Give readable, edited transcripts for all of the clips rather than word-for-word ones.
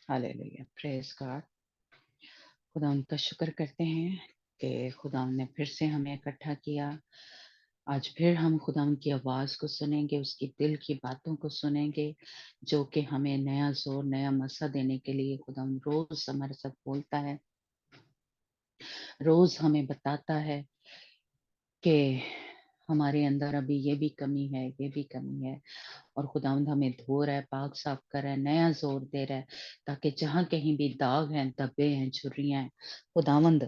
Hallelujah, praise God. खुदा उनका शुक्र करते हैं कि खुदा ने फिर से हमें इकट्ठा किया। आज फिर हम खुदा की आवाज़ को सुनेंगे, उसकी दिल की बातों को सुनेंगे, जो कि हमें नया जोर, नया मसा देने के लिए खुदा रोज हमारे साथ बोलता है, रोज हमें बताता है कि हमारे अंदर अभी ये भी कमी है, ये भी कमी है। और खुदावंद हमें धो रहा है, पाक साफ कर रहा है, नया जोर दे रहा है, ताकि जहाँ कहीं भी दाग हैं, धब्बे हैं, झुर्रियां हैं, खुदावंद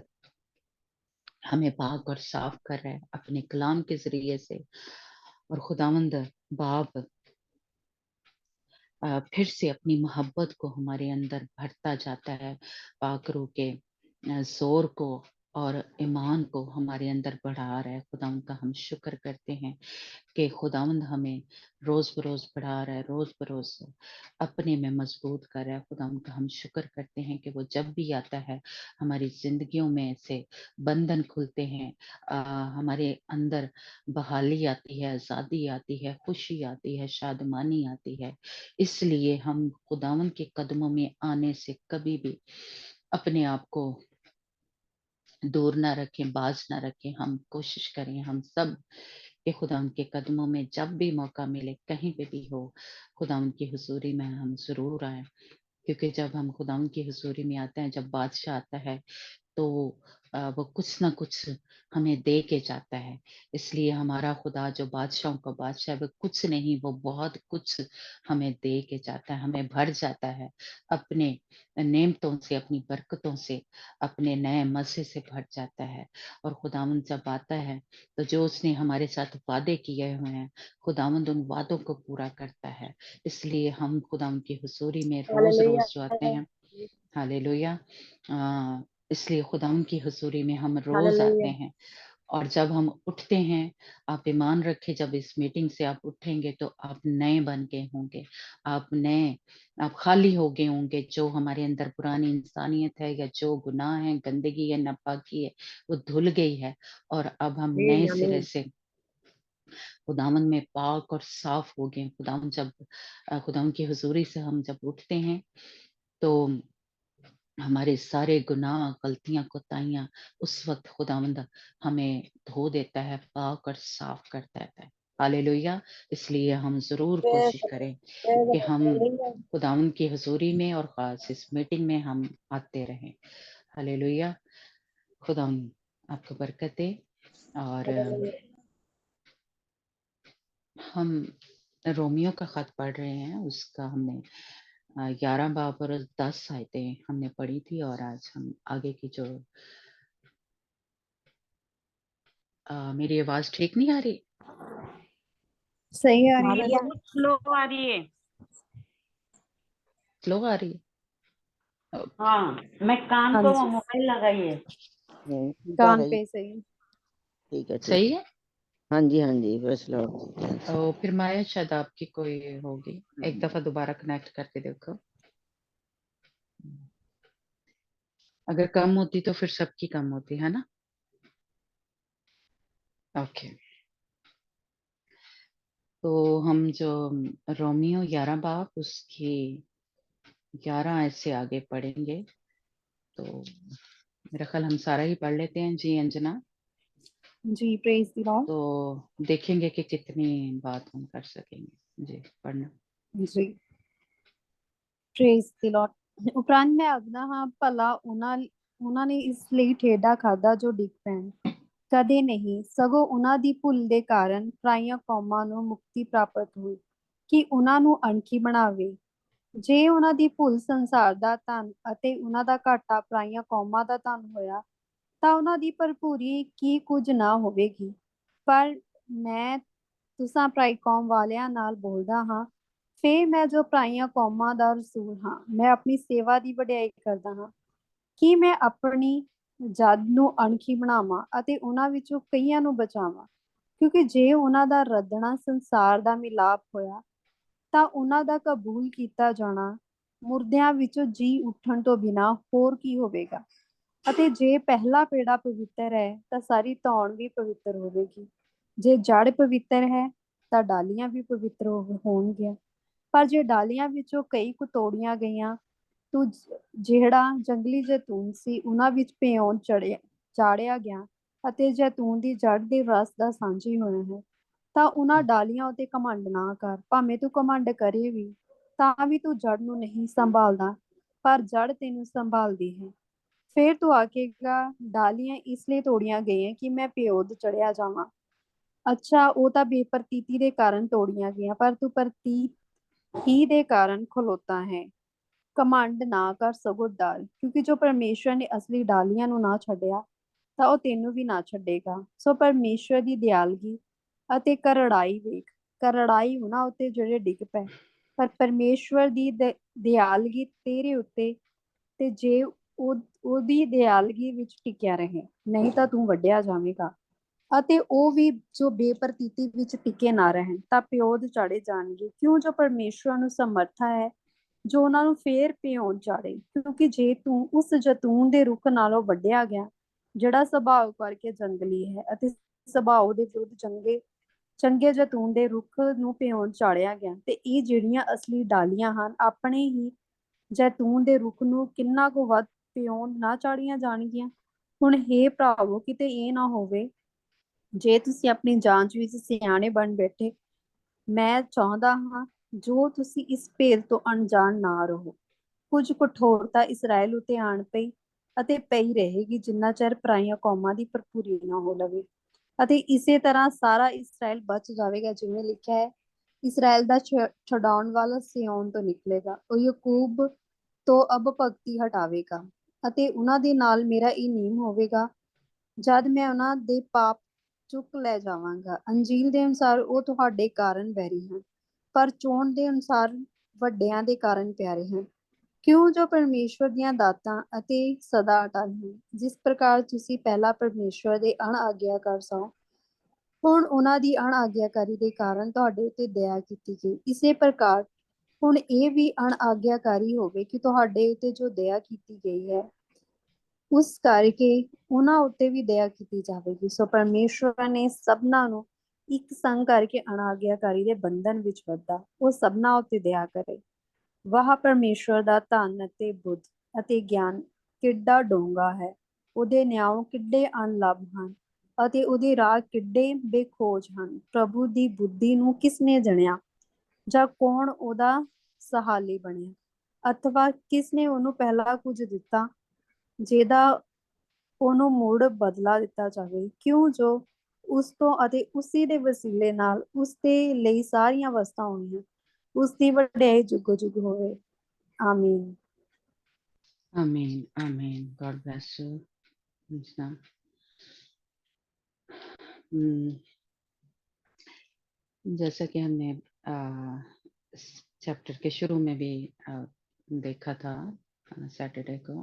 हमें पाक और साफ कर रहा है अपने कलाम के जरिए से। और खुदावंद बाप फिर से अपनी मोहब्बत को हमारे अंदर भरता जाता है, पाक रूह के जोर को और ईमान को हमारे अंदर बढ़ा रहा है। खुदावंद का हम शुक्र करते हैं कि खुदावंद हमें रोज बरोज बढ़ा रहा है, रोज बरोज अपने में मजबूत कर रहा है। खुदावंद का हम शुक्र करते हैं कि वो जब भी आता है हमारी जिंदगियों में से बंधन खुलते हैं, हमारे अंदर बहाली आती है, आजादी आती है, खुशी आती है, शादमानी आती है। इसलिए हम खुदावंद के कदमों में आने से कभी भी अपने आप को दूर ना रखें, बाज ना रखें। हम कोशिश करें, हम सब कि खुदा उनके कदमों में जब भी मौका मिले, कहीं पे भी हो, खुदा उनकी हुजूरी में हम जरूर आए। क्योंकि जब हम खुदा उनकी हुजूरी में आते हैं, जब बादशाह आता है, तो वो कुछ ना कुछ हमें दे के जाता है। इसलिए हमारा खुदा जो बादशाहों का बादशाह है, वो कुछ नहीं, वो बहुत कुछ हमें दे के जाता है, हमें भर जाता है अपने नेमतों से, अपनी बरकतों से, अपने नए मज़े से भर जाता है। और खुदावंद जब आता है, तो जो उसने हमारे साथ वादे किए हुए हैं, खुदावंद उन वादों को पूरा करता है। इसलिए हम खुदावंद की हुजूरी में रोज हालेलुया। रोज जो आते हैं, हालेलुया, इसलिए खुदावंद की हुजूरी में हम रोज आते हालेलुया। हैं। और जब हम उठते हैं, आप ईमान रखें, जब इस मीटिंग से आप उठेंगे तो आप नए बन के होंगे, आप नए, आप खाली हो गए होंगे। जो हमारे अंदर पुरानी इंसानियत है, या जो गुनाह है, गंदगी है, नापाकी है, वो धुल गई है। और अब हम नए आमीन सिरे आमीन। से खुदावंद में पाक और साफ हो गए। खुदावंद जब खुदावंद की हुजूरी से हम जब उठते हैं, तो हमारे सारे गुनाह, गलतियां, कोताहियां उस वक्त खुदावंद हमें धो देता है, पाक और साफ कर देता है। हालेलुया। इसलिए हम जरूर कोशिश करें कि हम हालेलुया। खुदावंद की हुजूरी में और खास इस मीटिंग में हम आते रहें। हालेलुया। खुदावंद आपको बरकत दे। और हम रोमियो का खत पढ़ रहे हैं, उसका हमने 11 बाब और 10 आयतें हमने पढ़ी थी। और आज हम आगे की जो मेरी आवाज ठीक नहीं आ रही? सही आ रही तुम्हारी है। बहुत स्लो आ रही है। स्लो आ रही है? हाँ, मैं कान हाँ को जी, मोबाइल लगाई है। ठीक आ कान रही पे सही। ठीक है सही है। हाँ जी बस लॉर्ड। फिर माया शायद आपकी कोई होगी, एक दफा दोबारा कनेक्ट करके देखो। अगर कम होती तो फिर सबकी कम होती है ना। ओके, तो हम जो रोमियो 11 बाब उसकी 11 ऐसे आगे पढ़ेंगे। तो मेरा ख्याल हम सारा ही पढ़ लेते हैं जी अंजना। जी, प्रेज द लॉर्ड। तो देखेंगे कि कितनी बात हम कर सकेंगे। जी पढ़ना। जी, प्रेज द लॉर्ड। ਉਪਰੰਤ ਮੈਂ ਆਖਦਾ ਹਾਂ ਭਲਾ ਉਹਨਾਂ ਨੇ ਇਸ ਲਈ ਠੇਡਾ ਖਾਦਾ ਜੋ ਡਿੱਗ ਪੈਣ। ਕਦੇ ਨਹੀਂ, ਸਗੋਂ ਉਹਨਾਂ ਦੀ ਭੁੱਲ ਦੇ ਕਾਰਨ ਪਰਾਈਆਂ ਕੌਮਾਂ ਨੂੰ ਮੁਕਤੀ ਪ੍ਰਾਪਤ ਹੋਈ ਕਿ ਉਹਨਾਂ ਨੂੰ ਅਣਖੀ ਬਣਾਵੇ। ਜੇ ਉਹਨਾਂ ਦੀ ਭੁੱਲ ਸੰਸਾਰ ਦਾ ਧਨ ਅਤੇ ਉਹਨਾਂ ਦਾ ਘਾਟਾ ਪਰਾਈਆਂ ਕੌਮਾਂ ਦਾ ਧਨ ਹੋਇਆ, ਤਾਂ ਉਹਨਾਂ ਦੀ ਭਰਪੂਰੀ ਕੀ ਕੁਝ ਨਾ ਹੋਵੇਗੀ। ਪਰ ਮੈਂ ਤੁਸਾਂ ਪਰਾਈ ਕੌਮ ਵਾਲਿਆਂ ਨਾਲ ਬੋਲਦਾ ਹਾਂ। ਫੇਰ ਮੈਂ ਜੋ ਪਰਾਈਆਂ ਕੌਮਾਂ ਦਾ ਰਸੂਲ ਹਾਂ, ਮੈਂ ਆਪਣੀ ਸੇਵਾ ਦੀ ਵਡਿਆਈ ਕਰਦਾ ਹਾਂ ਕਿ ਮੈਂ ਆਪਣੀ ਜਦ ਨੂੰ ਅਣਖੀ ਬਣਾਵਾਂ ਅਤੇ ਉਹਨਾਂ ਵਿੱਚੋਂ ਕਈਆਂ ਨੂੰ ਬਚਾਵਾਂ। ਕਿਉਂਕਿ ਜੇ ਉਹਨਾਂ ਦਾ ਰੱਦਣਾ ਸੰਸਾਰ ਦਾ ਮਿਲਾਪ ਹੋਇਆ, ਤਾਂ ਉਹਨਾਂ ਦਾ ਕਬੂਲ ਕੀਤਾ ਜਾਣਾ ਮੁਰਦਿਆਂ ਵਿੱਚੋਂ ਜੀ ਉੱਠਣ ਤੋਂ ਬਿਨਾਂ ਹੋਰ ਕੀ ਹੋਵੇਗਾ। ਅਤੇ ਜੇ ਪਹਿਲਾ ਪੇੜਾ ਪਵਿੱਤਰ ਹੈ, ਤਾਂ ਸਾਰੀ ਧੌਣ ਵੀ ਪਵਿੱਤਰ ਹੋਵੇਗੀ। ਜੇ ਜੜ ਪਵਿੱਤਰ ਹੈ, ਤਾਂ ਡਾਲੀਆਂ ਵੀ ਪਵਿੱਤਰ ਹੋਣਗੀਆਂ। ਪਰ ਜੇ ਡਾਲੀਆਂ ਵਿੱਚੋਂ ਕਈ ਕੁ ਤੋੜੀਆਂ ਗਈਆਂ, ਤੂੰ ਜਿਹੜਾ ਜੰਗਲੀ ਜੈਤੂਨ ਸੀ ਉਹਨਾਂ ਵਿੱਚ ਭਿਉਂ ਚਾੜਿਆ ਗਿਆ ਅਤੇ ਜੈਤੂਨ ਦੀ ਜੜ ਦੇ ਰਸ ਦਾ ਸਾਂਝੀ ਹੋਇਆ ਹੈ, ਤਾਂ ਉਹਨਾਂ ਡਾਲੀਆਂ ਉਤੇ ਘਮੰਡ ਨਾ ਕਰ। ਭਾਵੇਂ ਤੂੰ ਘਮੰਡ ਕਰੇ ਵੀ ਤਾਂ ਵੀ ਤੂੰ ਜੜ ਨੂੰ ਨਹੀਂ ਸੰਭਾਲਦਾ, ਪਰ ਜੜ ਤੈਨੂੰ ਸੰਭਾਲਦੀ ਹੈ। ਫਿਰ ਤੂੰ ਆਖੇਗਾ, ਡਾਲੀਆਂ ਇਸ ਲਈ ਤੋੜੀਆਂ ਗਈਆਂ ਕਿ ਮੈਂ ਪਿਓਦ ਚੜਿਆ ਜਾਵਾਂ। ਅੱਛਾ, ਉਹ ਤਾਂ ਬੇਪਰਤੀਤੀ ਦੇ ਕਾਰਨ ਤੋੜੀਆਂ ਗਈਆਂ, ਪਰ ਤੂੰ ਪ੍ਰਤੀਤ ਹੀ ਦੇ ਕਾਰਨ ਖਲੋਤਾ ਹੈ। ਘਮੰਡ ਨਾ ਕਰ, ਸਗੋਂ ਡਰ, ਕਿਉਂਕਿ ਜੋ ਪਰਮੇਸ਼ਵਰ ਨੇ ਅਸਲੀ ਡਾਲੀਆਂ ਨੂੰ ਨਾ ਛੱਡਿਆ ਤਾਂ ਉਹ ਤੈਨੂੰ ਵੀ ਨਾ ਛੱਡੇਗਾ। ਸੋ ਪਰਮੇਸ਼ਵਰ ਦੀ ਦਿਆਲਗੀ ਅਤੇ ਕਰੜਾਈ ਵੇਖ। ਕਰੜਾਈ ਉਹਨਾਂ ਉੱਤੇ ਜਿਹੜੇ ਡਿੱਗ ਪਏ, ਪਰ ਪਰਮੇਸ਼ਵਰ ਦੀ ਦਿਆਲਗੀ ਤੇਰੇ ਉੱਤੇ, ਤੇ ਜੇ ਉਹਦੀ ਦਿਆਲਗੀ ਵਿੱਚ ਟਿਕਿਆ ਰਹੇ, ਨਹੀਂ ਤਾਂ ਤੂੰ ਵੱਢਿਆ ਜਾਵੇਗਾ। ਅਤੇ ਉਹ ਵੀ ਜੋ ਬੇਪਰਤੀਤੀ ਵਿੱਚ ਟਿਕੇ ਨਾ ਰਹਿਣ ਤਾਂ ਪਿਓਦ ਚਾੜੇ ਜਾਣਗੇ। ਕਿਉਂ? ਜੋ ਪਰਮੇਸ਼ਵਰ ਨੂੰ ਸਮਰਥਾ ਹੈ ਜੋ ਉਹਨਾਂ ਨੂੰ ਫੇਰ ਭਿਉਂ ਚਾੜੇ। ਕਿਉਂਕਿ ਜੇ ਤੂੰ ਉਸ ਜੈਤੂਨ ਦੇ ਰੁੱਖ ਨਾਲੋਂ ਵੱਢਿਆ ਗਿਆ ਜਿਹੜਾ ਸੁਭਾਅ ਕਰਕੇ ਜੰਗਲੀ ਹੈ, ਅਤੇ ਸੁਭਾਅ ਦੇ ਵਿਰੁੱਧ ਚੰਗੇ ਜੈਤੂਨ ਦੇ ਰੁੱਖ ਨੂੰ ਭਿਉਂ ਚਾੜਿਆ ਗਿਆ, ਤੇ ਇਹ ਜਿਹੜੀਆਂ ਅਸਲੀ ਡਾਲੀਆਂ ਹਨ ਆਪਣੇ ਹੀ ਜੈਤੂਨ ਦੇ ਰੁੱਖ ਨੂੰ ਕਿੰਨਾ ਕੁ ਵੱਧ ਭਿਉਂ ਨਾ ਚਾੜੀਆਂ ਜਾਣਗੀਆਂ। ਹੁਣ ਹੇ ਭਰਾਵੋ, ਕਿਤੇ ਇਹ ਨਾ ਹੋਵੇ ਜੇ ਤੁਸੀਂ ਆਪਣੀ ਜਾਂਚ ਵਿੱਚ ਸਿਆਣੇ ਬਣ ਬੈਠੇ। ਮੈਂ ਚਾਹੁੰਦਾ ਹਾਂ ਜੋ ਤੁਸੀਂ ਇਸ ਭੇਦ ਤੋਂ ਅਣਜਾਣ ਨਾ ਰਹੋ। ਕੁਝ ਕਠੋਰਤਾ ਇਸਰਾਏਲ ਉਤੇ ਆਣ ਪਈ ਅਤੇ ਪਈ ਰਹੇਗੀ, ਜਿੰਨਾ ਚਿਰ ਪਰਾਈਆਂ ਕੌਮਾਂ ਦੀ ਭਰਪੂਰੀ ਨਾ ਹੋ ਲਵੇ। ਅਤੇ ਇਸੇ ਤਰ੍ਹਾਂ ਸਾਰਾ ਇਸਰਾਏਲ ਬਚ ਜਾਵੇਗਾ, ਜਿਵੇਂ ਲਿਖਿਆ ਹੈ, ਇਸਰਾਏਲ ਦਾ ਛਡਾਉਣ ਵਾਲਾ ਸਿਯੋਨ ਤੋਂ ਨਿਕਲੇਗਾ, ਉਹ ਯਾਕੂਬ ਤੋਂ ਅਬ ਭਗਤੀ ਹਟਾਵੇਗਾ। ਅਤੇ ਉਹਨਾਂ ਦੇ ਨਾਲ ਮੇਰਾ ਇਹ ਨਿਯਮ ਹੋਵੇਗਾ, ਜਦ ਮੈਂ ਉਹਨਾਂ ਦੇ ਪਾਪ ਚੁੱਕ ਲੈ ਜਾਵਾਂਗਾ। ਅੰਜੀਲ ਦੇ ਅਨੁਸਾਰ ਉਹ ਤੁਹਾਡੇ ਕਾਰਨ ਵੈਰੀ ਹਨ, ਪਰ ਚੋਣ ਦੇ ਅਨੁਸਾਰ ਵੱਡਿਆਂ ਦੇ ਕਾਰਨ ਪਿਆਰੇ ਹਨ। ਕਿਉਂ? ਜੋ ਪਰਮੇਸ਼ਵਰ ਦੀਆਂ ਦਾਤਾਂ ਅਤੇ ਸਦਾ ਅਟਲ ਹਨ। ਜਿਸ ਪ੍ਰਕਾਰ ਤੁਸੀਂ ਪਹਿਲਾਂ ਪਰਮੇਸ਼ਵਰ ਦੇ ਅਣਆਗਿਆਕਾਰ ਸੋ, ਹੁਣ ਉਹਨਾਂ ਦੀ ਅਣਆਗਿਆਕਾਰੀ ਦੇ ਕਾਰਨ ਤੁਹਾਡੇ ਉੱਤੇ ਦਇਆ ਕੀਤੀ ਗਈ, ਇਸੇ ਪ੍ਰਕਾਰ ਹੁਣ ਇਹ ਵੀ ਅਣਆਗਿਆਕਾਰੀ ਹੋਵੇ ਕਿ ਤੁਹਾਡੇ ਉੱਤੇ ਜੋ ਦਇਆ ਕੀਤੀ ਗਈ ਹੈ ਉਸ ਕਰਕੇ ਉਹਨਾਂ ਉੱਤੇ ਵੀ ਦਇਆ ਕੀਤੀ ਜਾਵੇਗੀ। ਸੋ ਪਰਮੇਸ਼ਵਰ ਨੇ ਸਭਨਾਂ ਨੂੰ ਇੱਕ ਸੰਗ ਕਰਕੇ ਅਣਆਗਿਆਕਾਰੀ ਦੇ ਬੰਧਨ ਵਿੱਚ ਬੱਧਾ, ਉਹ ਸਭਨਾਂ ਉੱਤੇ ਦਇਆ ਕਰੇ। ਵਾਹ, ਪਰਮੇਸ਼ਵਰ ਦਾ ਧਨ ਅਤੇ ਬੁੱਧ ਅਤੇ ਗਿਆਨ ਕਿੱਡਾ ਡੂੰਘਾ ਹੈ, ਉਹਦੇ ਨਿਆਂ ਕਿੱਡੇ ਅਣਲੱਭ ਹਨ ਅਤੇ ਉਹਦੇ ਰਾਹ ਕਿੱਡੇ ਬੇਖੋਜ ਹਨ। ਪ੍ਰਭੂ ਦੀ ਬੁੱਧੀ ਨੂੰ ਕਿਸ ਨੇ ਜਣਿਆ, ਜਾਂ ਕੌਣ ਉਹਦਾ ਸਹਾਲੀ ਬਣਿਆ, ਅਥਵਾ ਕਿਸ ਨੇ ਉਹਨੂੰ ਪਹਿਲਾਂ ਕੁਝ ਦਿੱਤਾ ਜਿਹਦਾ ਉਹਨੂੰ ਮੁੜ ਬਦਲਾ ਦਿੱਤਾ ਜਾਵੇ। ਕਿਉਂ? ਜੋ ਉਸ ਤੋਂ ਅਤੇ ਉਸੇ ਦੇ ਵਸੀਲੇ ਨਾਲ ਉਸ ਦੇ ਲਈ ਸਾਰੀਆਂ ਵਸਤਾਂ ਹੋਈਆਂ, ਉਸ ਦੀ ਵਡਿਆਈ ਜੁਗੋ ਜੁਗ ਹੋਵੇ। ਆਮੀਨ। Amen. Amen. God bless you, Krishna. जैसा कि हमने चैप्टर के शुरू में भी देखा था सैटरडे को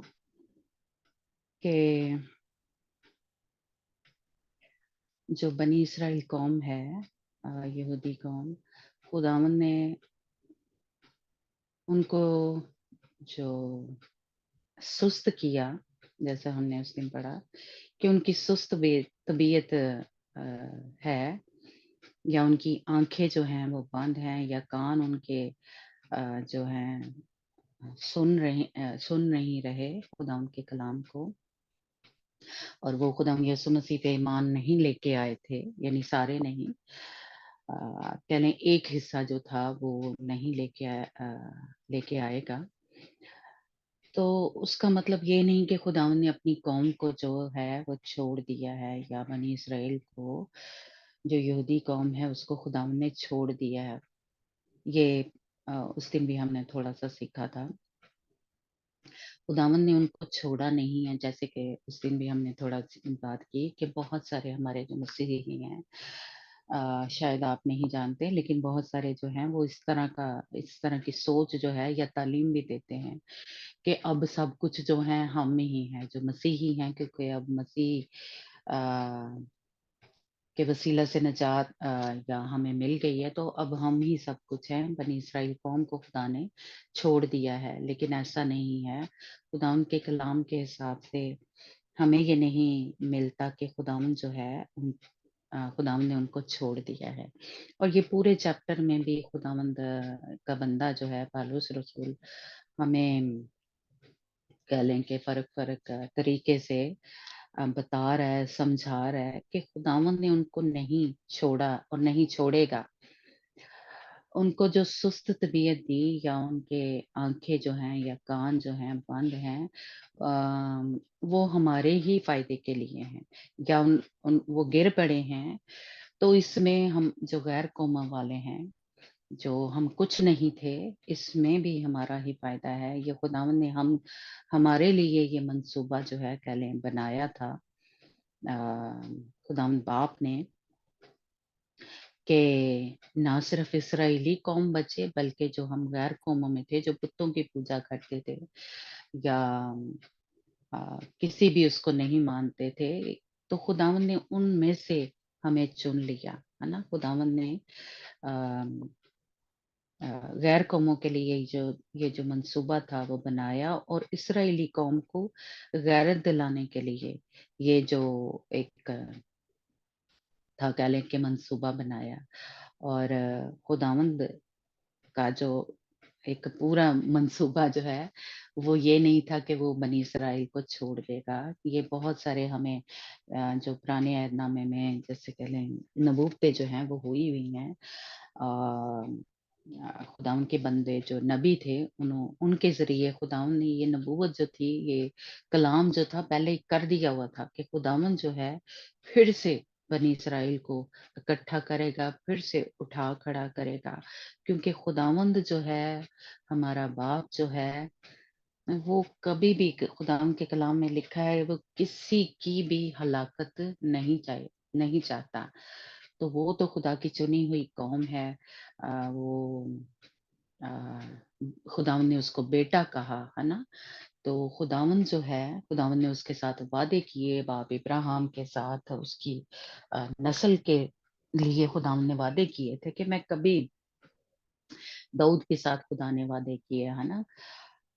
कि जो बनी इसराइल कौम है, यहूदी कौम, खुदावन ने उनको जो सुस्त किया, जैसा हमने उस दिन पढ़ा कि उनकी सुस्त तबीयत है, या उनकी आंखें जो हैं वो बंद हैं, या कान उनके जो हैं सुन नहीं रहे खुदा उनके कलाम को, और वो खुदा यीशु मसीह पे ईमान नहीं लेके आए थे, यानी सारे नहीं, कहने एक हिस्सा जो था वो नहीं लेके आएगा। तो उसका मतलब ये नहीं कि खुदावन ने अपनी कौम को जो है वो छोड़ दिया है, या बनी इसराइल को, जो यहूदी कौम है, उसको खुदावन ने छोड़ दिया है। ये उस दिन भी हमने थोड़ा सा सीखा था। खुदावन ने उनको छोड़ा नहीं है, जैसे कि उस दिन भी हमने थोड़ा बात की कि बहुत सारे हमारे जो मसीही हैं, शायद आप नहीं जानते, लेकिन बहुत सारे जो हैं वो इस तरह की सोच जो है या तालीम भी देते हैं कि अब सब कुछ जो है हम ही हैं जो मसीही हैं, क्योंकि अब मसीह के वसीला से निजात या हमें मिल गई है, तो अब हम ही सब कुछ हैं। बनी इसराइल कौम को खुदा ने छोड़ दिया है, लेकिन ऐसा नहीं है। खुदा के कलाम के हिसाब से हमें ये नहीं मिलता कि खुदावन जो है खुदावन ने उनको छोड़ दिया है। और ये पूरे चैप्टर में भी खुदावंद का बंदा जो है पौलुस रसूल हमें कह लें कि फ़र्क-फ़र्क तरीके से बता रहा है, समझा रहा है कि खुदावंद ने उनको नहीं छोड़ा और नहीं छोड़ेगा। उनको जो सुस्त तबीयत दी या उनके आँखें जो हैं या कान जो हैं बंद हैं, वो हमारे ही फ़ायदे के लिए हैं, या उन उन वो गिर पड़े हैं, तो इसमें हम जो गैर कौमां वाले हैं, जो हम कुछ नहीं थे, इसमें भी हमारा ही फ़ायदा है। ये खुदावंद ने हमारे लिए ये मंसूबा जो है कह लें बनाया था, अ, खुदावंद बाप ने, कि ना सिर्फ इस्राएली कौम बचे, बल्कि जो हम गैर कौमों में थे, जो बुतों की पूजा करते थे या किसी भी उसको नहीं मानते थे, तो खुदावंद ने उनमें से हमें चुन लिया, है ना? खुदावंद ने अ गैर कौमों के लिए ये जो मंसूबा था वो बनाया, और इस्राएली कौम को गैरत दिलाने के लिए ये जो एक था कह लें कि मंसूबा बनाया। और खुदावंद का जो एक पूरा मंसूबा जो है, वो ये नहीं था कि वो बनी इसराइल को छोड़ देगा। ये बहुत सारे हमें जो पुराने अहदनामे में जैसे कह लें नबूवतें जो हैं वो हुई हुई हैं। खुदावंद के बंदे जो नबी थे, उनके ज़रिए खुदावंद ने ये नबूवत जो थी, ये कलाम जो था पहले ही कर दिया हुआ था कि खुदावंद जो है फिर से बनी इसराइल को इकट्ठा करेगा, फिर से उठा खड़ा करेगा। क्योंकि खुदावंद जो है, हमारा बाप जो है, वो कभी भी खुदावंद के कलाम में लिखा है, वो किसी की भी हलाकत नहीं चाहता। तो वो तो खुदा की चुनी हुई कौम है। वो अ, खुदावंद ने उसको बेटा कहा, है ना? तो खुदावंद जो है, खुदावंद ने उसके साथ वादे किए, बाप इब्राहिम के साथ उसकी नस्ल के लिए खुदावंद ने वादे किए थे कि मैं कभी दाऊद के साथ खुदा ने वादे किए, है ना?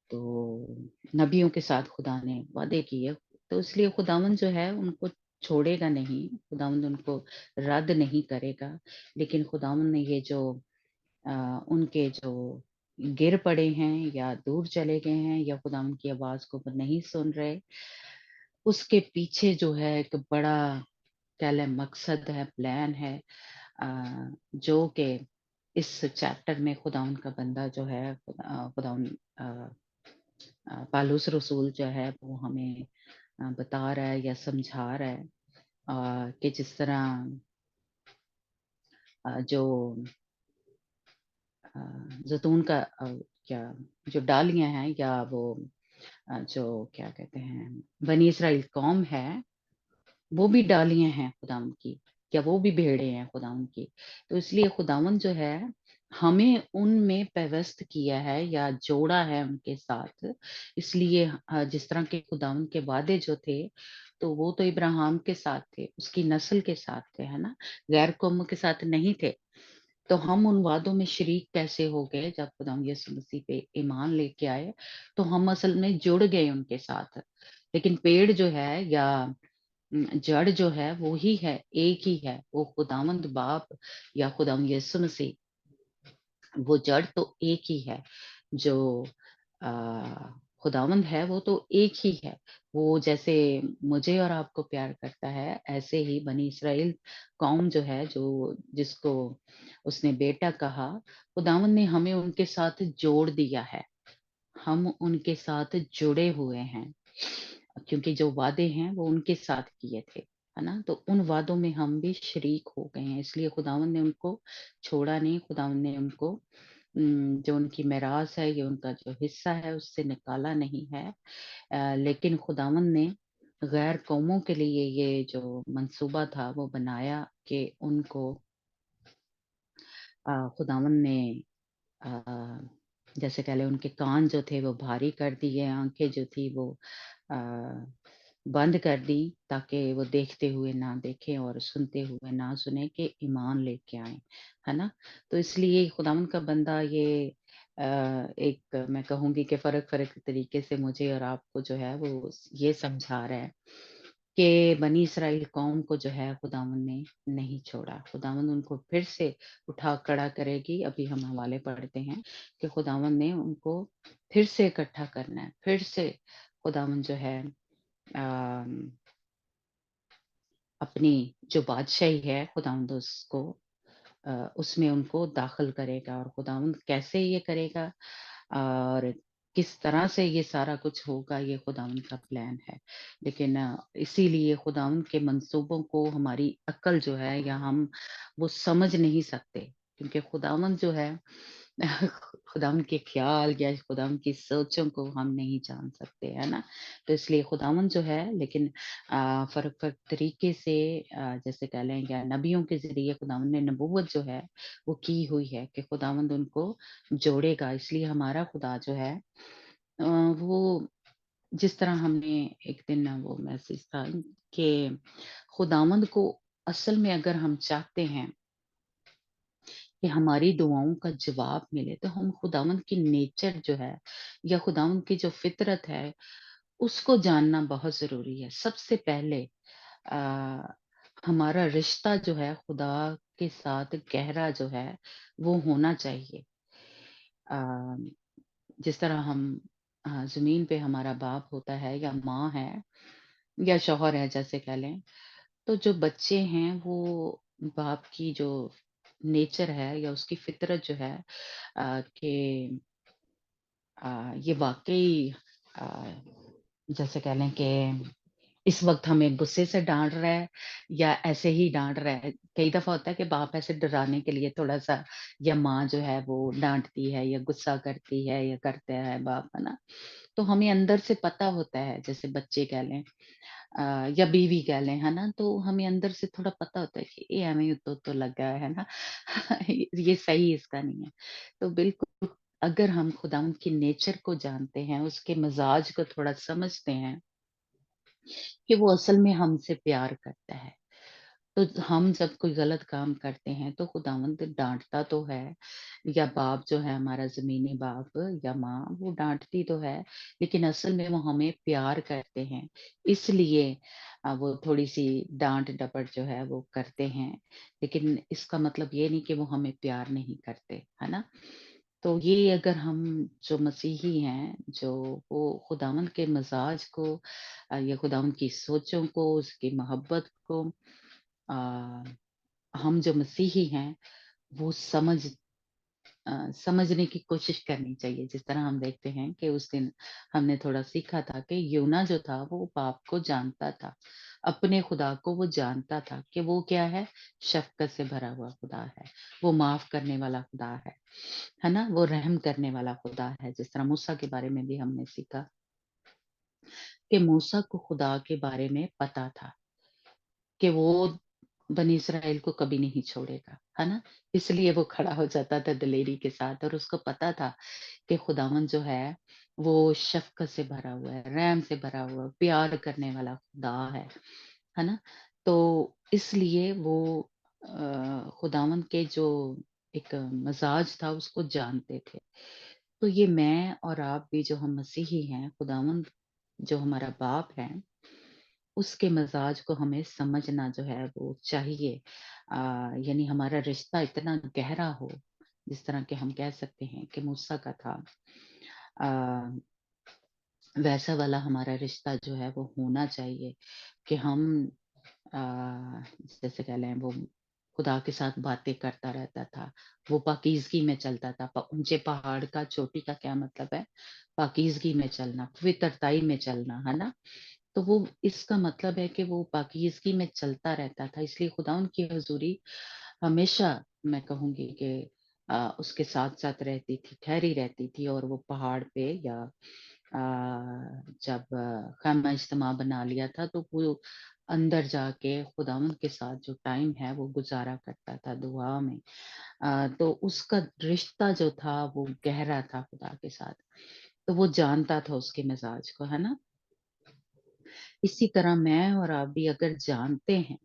तो नबियों के साथ खुदा ने वादे किए, तो इसलिए खुदावंद जो है उनको छोड़ेगा नहीं, खुदावंद उनको रद्द नहीं करेगा। लेकिन खुदावंद ने ये जो उनके जो गिर पड़े हैं या दूर चले गए हैं या खुदावंद की आवाज़ को वो नहीं सुन रहे, उसके पीछे जो है एक बड़ा कह लें मकसद है, प्लान है, जो कि इस चैप्टर में खुदावंद का बंदा जो है, खुदावंद पालूस रसूल जो है वो हमें बता रहा है या समझा रहा है, कि जिस तरह जो ज़ैतून का क्या जो डालियाँ हैं या वो जो क्या कहते हैं बनी इसराइल कौम है, वो भी डालियाँ हैं खुदावंद की, या वो भी भेड़ें हैं खुदावंद की। तो इसलिए खुदावंद जो है हमें उनमें पेवस्त किया है या जोड़ा है उनके साथ। इसलिए जिस तरह के खुदावंद के वादे जो थे, तो वो तो इब्राहिम के साथ थे, उसकी नस्ल के साथ थे, है ना? गैर कौमों के साथ नहीं थे। तो हम उन वादों में शरीक कैसे हो गए? जब खुदावंद यीशु मसीह पे ईमान लेके आए, तो हम असल में जुड़ गए उनके साथ। लेकिन पेड़ जो है या जड़ जो है वो ही है, एक ही है, वो खुदावंद बाप या खुदावंद यीशु मसीह, वो जड़ तो एक ही है। जो अ, खुदावंद है वो तो एक ही है। वो जैसे मुझे और आपको प्यार करता है, ऐसे ही बनी इस्राएल कौम जो है, जो जिसको उसने बेटा कहा, खुदावंद ने हमें उनके साथ जोड़ दिया है। हम उनके साथ जुड़े हुए हैं, क्योंकि जो वादे हैं वो उनके साथ किए थे, है ना? तो उन वादों में हम भी शरीक हो गए हैं, इसलिए खुदावंद ने उनको छोड़ा नहीं, खुदावंद ने उनको जो उनकी मेरास है, ये उनका जो हिस्सा है, उससे निकाला नहीं है। लेकिन खुदावंद ने गैर कौमों के लिए ये जो मंसूबा था वो बनाया कि उनको खुदावंद ने अ, जैसे कह लें उनके कान जो थे वो भारी कर दिए, आँखें जो थी वो अ, बंद कर दी, ताकि वो देखते हुए ना देखें और सुनते हुए ना सुने, कि ईमान लेके आएँ, है ना? तो इसलिए खुदावंद का बंदा ये एक मैं कहूँगी कि फ़र्क-फ़र्क तरीके से मुझे और आपको जो है वो ये समझा रहा है कि बनी इस्राएल कौम को जो है खुदावंद ने नहीं छोड़ा। खुदावंद उनको फिर से उठा खड़ा करेगी। अभी हम हवाले पढ़ते हैं कि खुदावंद ने उनको फिर से इकट्ठा करना है, फिर से खुदावंद जो है अपनी जो बादशाही है खुदावंद उसको उसमें उनको दाखिल करेगा, और खुदावंद कैसे ये करेगा और किस तरह से ये सारा कुछ होगा, ये खुदावंद का प्लान है। लेकिन इसीलिए खुदावंद के मंसूबों को हमारी अक्ल जो है या हम वो समझ नहीं सकते, क्योंकि खुदावंद जो है खुदावंद के ख्याल या खुदावंद की सोचों को हम नहीं जान सकते, है ना? तो इसलिए खुदावंद जो है, लेकिन फ़र्क-फ़र्क तरीके से जैसे कह लें या नबियों के ज़रिए खुदावंद ने नबूवत जो है वो की हुई है कि खुदावंद उनको जोड़ेगा। इसलिए हमारा खुदा जो है वो जिस तरह हमने एक दिन वो मैसेज था कि खुदावंद को असल में अगर हम चाहते हैं कि हमारी दुआओं का जवाब मिले, तो हम खुदावंद की नेचर जो है या खुदावंद की जो फितरत है उसको जानना बहुत ज़रूरी है। सबसे पहले अ, हमारा रिश्ता जो है खुदा के साथ गहरा जो है वो होना चाहिए। अ, जिस तरह हम ज़मीन पे हमारा बाप होता है या माँ है या शौहर है जैसे कह लें, तो जो बच्चे हैं वो बाप की जो नेचर है या उसकी फितरत जो है कि ये वाक़ई अ, जैसे कह लें कि इस वक़्त हमें गुस्से से डाँट रहा है या ऐसे ही डाँट रहा है। कई दफ़ा होता है कि बाप ऐसे डराने के लिए थोड़ा-सा या माँ जो है वो डाँटती है या गुस्सा करती है या करता है बाप, है ना? तो हमें अंदर से पता होता है, जैसे बच्चे कह लें या बीवी कह लें, है ना? तो हमें अंदर से थोड़ा पता होता है कि ये एवें उत्तो-उत्तो लगा है ना? ये सही इसका नहीं है। तो बिल्कुल अगर हम खुदावंद की नेचर को जानते हैं, उसके मिज़ाज को थोड़ा समझते हैं कि वो असल में हमसे प्यार करता है। तो हम जब कोई गलत काम करते हैं तो खुदावंद डाँटता तो है, या बाप जो है हमारा ज़मीनी बाप या माँ वो डाँटती तो है, लेकिन असल में वो हमें प्यार करते हैं। इसलिए वो थोड़ी-सी डाँट-डपट जो है वो करते हैं, लेकिन इसका मतलब ये नहीं कि वो हमें प्यार नहीं करते, है ना? तो ये अगर हम जो मसीही हैं, जो वो खुदावंद के मिज़ाज को या खुदावंद की सोचों को, उसकी मोहब्बत को अ, हम जो मसीही हैं वो समझने की कोशिश करनी चाहिए। जिस तरह हम देखते हैं कि उस दिन हमने थोड़ा सीखा था कि यूना जो था वो पाप को जानता था। अपने खुदा को वो जानता था कि वो क्या है? शफ़क़त से भरा हुआ खुदा है। वो माफ़ करने वाला खुदा है ना? वो रहम करने वाला खुदा है। जिस तरह मूसा के बारे में भी हमने सीखा कि मूसा को खुदा के बारे में पता था कि वो बनी इस्राएल को कभी नहीं छोड़ेगा, है ना? इसलिए वो खड़ा हो जाता था दिलेरी के साथ, और उसको पता था कि खुदावंद जो है, वो शफ़क़त से भरा हुआ है, रहम से भरा हुआ है, प्यार करने वाला खुदा है ना? तो इसलिए वो खुदावंद के जो एक मिज़ाज था उसको जानते थे। तो ये मैं और आप भी जो हम मसीही हैं, खुदावंद जो हमारा बाप है उसके मिज़ाज को हमें समझना जो है वो चाहिए। यानी हमारा रिश्ता इतना गहरा हो, जिस तरह के हम कह सकते हैं कि मूसा का था। अ, वैसा वाला हमारा रिश्ता जो है वो होना चाहिए कि हम अ, जैसे कह लें वो खुदा के साथ बातें करता रहता था। वो पाकीज़गी में चलता था। प ऊँचे पहाड़ का चोटी का क्या मतलब है? पाकीज़गी में चलना, पवित्रताई में चलना, है ना? तो वो इसका मतलब है कि वो पाकीज़गी में चलता रहता था, इसलिए खुदावंद की हुज़ूरी हमेशा मैं कहूँगी कि उसके साथ-साथ रहती थी, ठहरी रहती थी, और वो पहाड़ पे या जब ख़ैमा इज्तिमा बना लिया था, तो वो अंदर जाके खुदावंद के साथ जो टाइम है, वो गुज़ारा करता था दुआ में। तो उसका रिश्ता जो था, वो गहरा था खुदा के साथ, तो वो जानता था उसके मिज़ाज को, है ना? इसी तरह मैं और आप भी अगर जानते हैं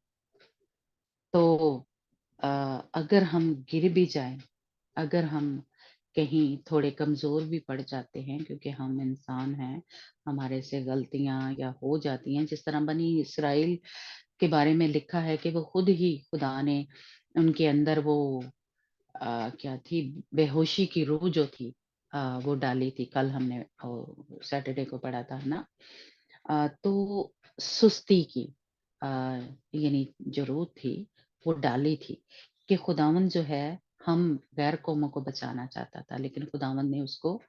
तो अ, अगर हम गिर भी जाएं, अगर हम कहीं थोड़े कमजोर भी पड़ जाते हैं, क्योंकि हम इंसान हैं, हमारे से गलतियां या हो जाती हैं, जिस तरह बनी इसराइल के बारे में लिखा है कि वो खुद ही खुदा ने उनके अंदर वो क्या थी, बेहोशी की रूह जो थी, वो डाली थी, कल हमने सैटरडे को पढ़ा था ना, तो सुस्ती की यानी जरूरत थी, वो डाली थी कि खुदावंद जो है हम गैर कौमों को बचाना चाहता था, लेकिन खुदावंद ने उसको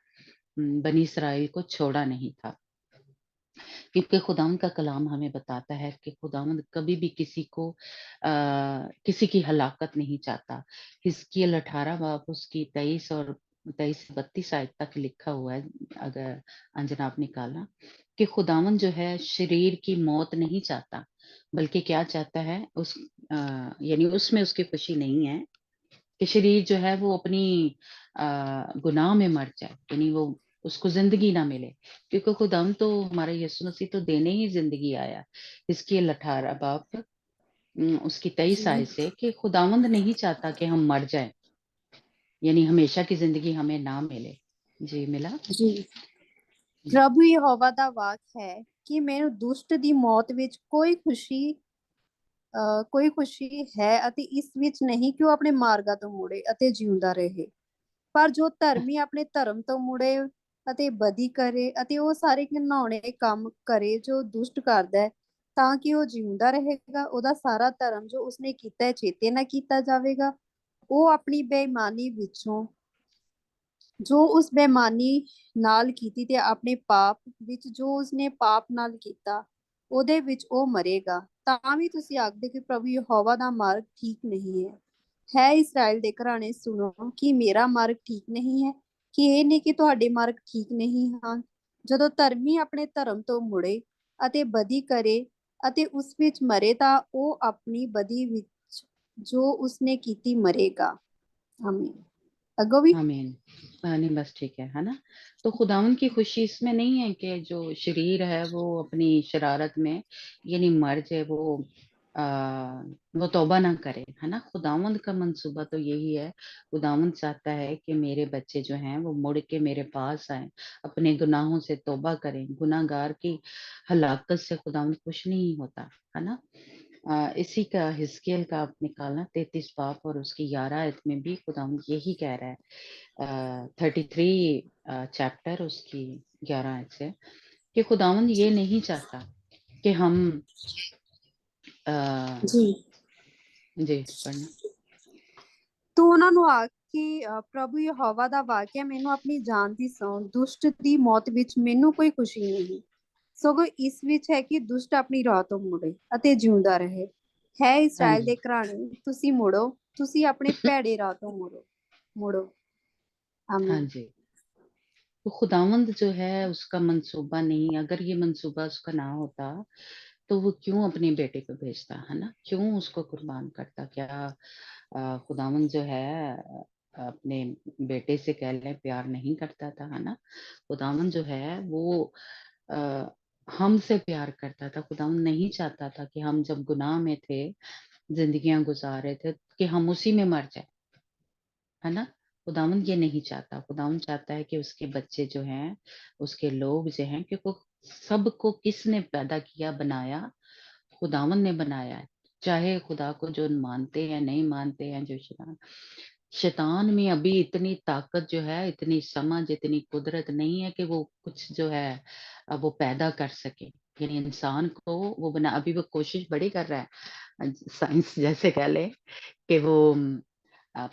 बनी इसराइल को छोड़ा नहीं था, क्योंकि खुदावंद का कलाम हमें बताता है कि खुदावंद कभी भी किसी को किसी की हलाकत नहीं चाहता। हिजकिय्याह 18 बाब उसकी 23 और 23 से 32 आयत तक लिखा हुआ है, अगर अंजना आप निकालना, कि खुदावंद जो है शरीर की मौत नहीं चाहता, बल्कि क्या चाहता है यानी उसमें उसकी खुशी नहीं है कि शरीर जो है वो अपनी गुनाह में मर जाए, यानी वो उसको जिंदगी ना मिले, क्योंकि खुदाम तो हमारा यीशु मसीह तो देने ही जिंदगी आया। इसकी 18 बाब उसकी 23 जी आयत से कि खुदावंद नहीं चाहता कि हम मर जाएं, यानी हमेशा की जिंदगी हमें ना मिले। जी मिला। ਜੀ ਪ੍ਰਭੂ ਯਹੋਵਾ ਦਾ ਵਾਕ ਹੈ ਕਿ ਮੈਨੂੰ ਦੁਸ਼ਟ ਦੀ ਮੌਤ ਵਿੱਚ ਕੋਈ ਖੁਸ਼ੀ ਹੈ ਅਤੇ ਇਸ ਵਿੱਚ ਨਹੀਂ ਕਿ ਉਹ ਆਪਣੇ ਮਾਰਗਾਂ ਤੋਂ ਮੁੜੇ ਅਤੇ ਜਿਉਂਦਾ ਰਹੇ, ਪਰ ਜੋ ਧਰਮੀ ਆਪਣੇ ਧਰਮ ਤੋਂ ਮੁੜੇ ਅਤੇ ਬਦੀ ਕਰੇ ਅਤੇ ਉਹ ਸਾਰੇ ਘਿਨਾਉਣੇ ਕੰਮ ਕਰੇ ਜੋ ਦੁਸ਼ਟ ਕਰਦਾ ਹੈ, ਤਾਂ ਕਿ ਉਹ ਜਿਉਂਦਾ ਰਹੇਗਾ। ਉਹਦਾ ਸਾਰਾ ਧਰਮ ਜੋ ਉਸਨੇ ਕੀਤਾ ਹੈ ਚੇਤੇ ਨਾ ਕੀਤਾ ਜਾਵੇਗਾ। ਉਹ ਆਪਣੀ ਬੇਈਮਾਨੀ ਵਿੱਚੋਂ ਜੋ ਉਸ ਬੇਈਮਾਨੀ ਨਾਲ ਕੀਤੀ ਤੇ ਆਪਣੇ ਪਾਪ ਵਿੱਚ ਜੋ ਉਸਨੇ ਪਾਪ ਨਾਲ ਕੀਤਾ ਉਹਦੇ ਵਿੱਚ ਉਹ ਮਰੇਗਾ। ਤਾਂ ਵੀ ਤੁਸੀਂ ਆਖਦੇ ਕਿ ਪ੍ਰਭੂ ਯਹੋਵਾ ਦਾ ਮਾਰਗ ਠੀਕ ਨਹੀਂ ਹੈ ਇਸਰਾਇਲ ਦੇ ਘਰਾਣੇ ਸੁਣੋ ਕਿ ਮੇਰਾ ਮਾਰਗ ਠੀਕ ਨਹੀਂ ਹੈ, ਕਿ ਇਹ ਨਹੀਂ ਕਿ ਤੁਹਾਡੇ ਮਾਰਗ ਠੀਕ ਨਹੀਂ ਹਨ। ਜਦੋਂ ਧਰਮੀ ਆਪਣੇ ਧਰਮ ਤੋਂ ਮੁੜੇ ਅਤੇ ਬਦੀ ਕਰੇ ਅਤੇ ਉਸ ਵਿੱਚ ਮਰੇ ਤਾਂ ਉਹ ਆਪਣੀ ਬਦੀ ਵਿੱਚ ਜੋ ਉਸਨੇ ਕੀਤੀ ਮਰੇਗਾ। ਆਮੀਨ। ਅੱਗੋਂ ਵੀ आमीन। नहीं बस ठीक है ना। तो खुदावन की खुशी इसमें नहीं है कि जो शरीर है वो अपनी शरारत में यानी मर जाए, वो तौबा ना करे, है ना। खुदावंद का मंसूबा तो यही है, खुदावंद चाहता है कि मेरे बच्चे जो हैं वो मुड़ के मेरे पास आए, अपने गुनाहों से तौबा करें। गुनाहगार की हलाकत से खुदावंद खुश नहीं होता, है ना। इसी का हिजकिय्याह का आप निकालना 33 बाब और उसकी 11 आयत में भी खुदावंद यही कह रहा है, 33 चैप्टर उसकी 11 आयत से, कि खुदावंद ये नहीं चाहता कि हम ਜੀ जी पढ़ना। ਤੂੰ ਉਹਨਾਂ ਨੂੰ ਆਖ ਕਿ ਪ੍ਰਭੂ ਯਹੋਵਾ ਦਾ ਵਾਕਿਆ ਮੈਨੂੰ ਆਪਣੀ ਜਾਨ ਦੀ ਸਹੁੰ, ਦੁਸ਼ਟ ਦੀ ਮੌਤ ਵਿੱਚ ਮੈਨੂੰ ਕੋਈ ਖੁਸ਼ੀ ਨਹੀਂ, ਸਗੋਂ ਇਸ ਵਿੱਚ ਹੈ ਕਿ ਦੁਸ਼ਟ ਆਪਣੀ ਰਾਹ ਤੋਂ ਮੁੜੇ ਅਤੇ ਜਿਉਂਦਾ ਰਹੇ। ਹੈ हाँ ਇਸਰਾਇਲ जी। ਦੇ ਘਰਾਣੇ ਤੁਸੀਂ ਮੁੜੋ, ਤੁਸੀਂ ਆਪਣੇ ਭੈੜੇ ਰਾਹ ਤੋਂ ਮੁੜੋ। हाँ ਆਮੀਨ। जी। तो खुदावंद जो है उसका मंसूबा नहीं, अगर ये मंसूबा उसका ना होता तो वो क्यों अपने बेटे को भेजता, है ना, क्यों उसको कुर्बान करता। क्या खुदावंद जो है अपने बेटे से कह लें प्यार नहीं करता था, है ना। खुदावंद जो है वो आ, हमसे प्यार करता था। खुदावंद नहीं चाहता था कि हम जब गुनाह में थे, जिंदगियां गुजार रहे थे, कि हम उसी में मर जाए, है ना। खुदावंद ये नहीं चाहता। खुदावंद चाहता है कि उसके बच्चे जो हैं, उसके लोग जो हैं, क्योंकि सबको किसने पैदा किया, बनाया, खुदावंद ने बनाया है। चाहे खुदा को जो मानते हैं नहीं मानते हैं, जो शैतान में अभी इतनी ताकत जो है, इतनी समझ, इतनी कुदरत नहीं है कि वो कुछ जो है वो पैदा कर सके, यानी इंसान को वो बना, अभी वो कोशिश बड़ी कर रहा है, साइंस जैसे कह ले कि वो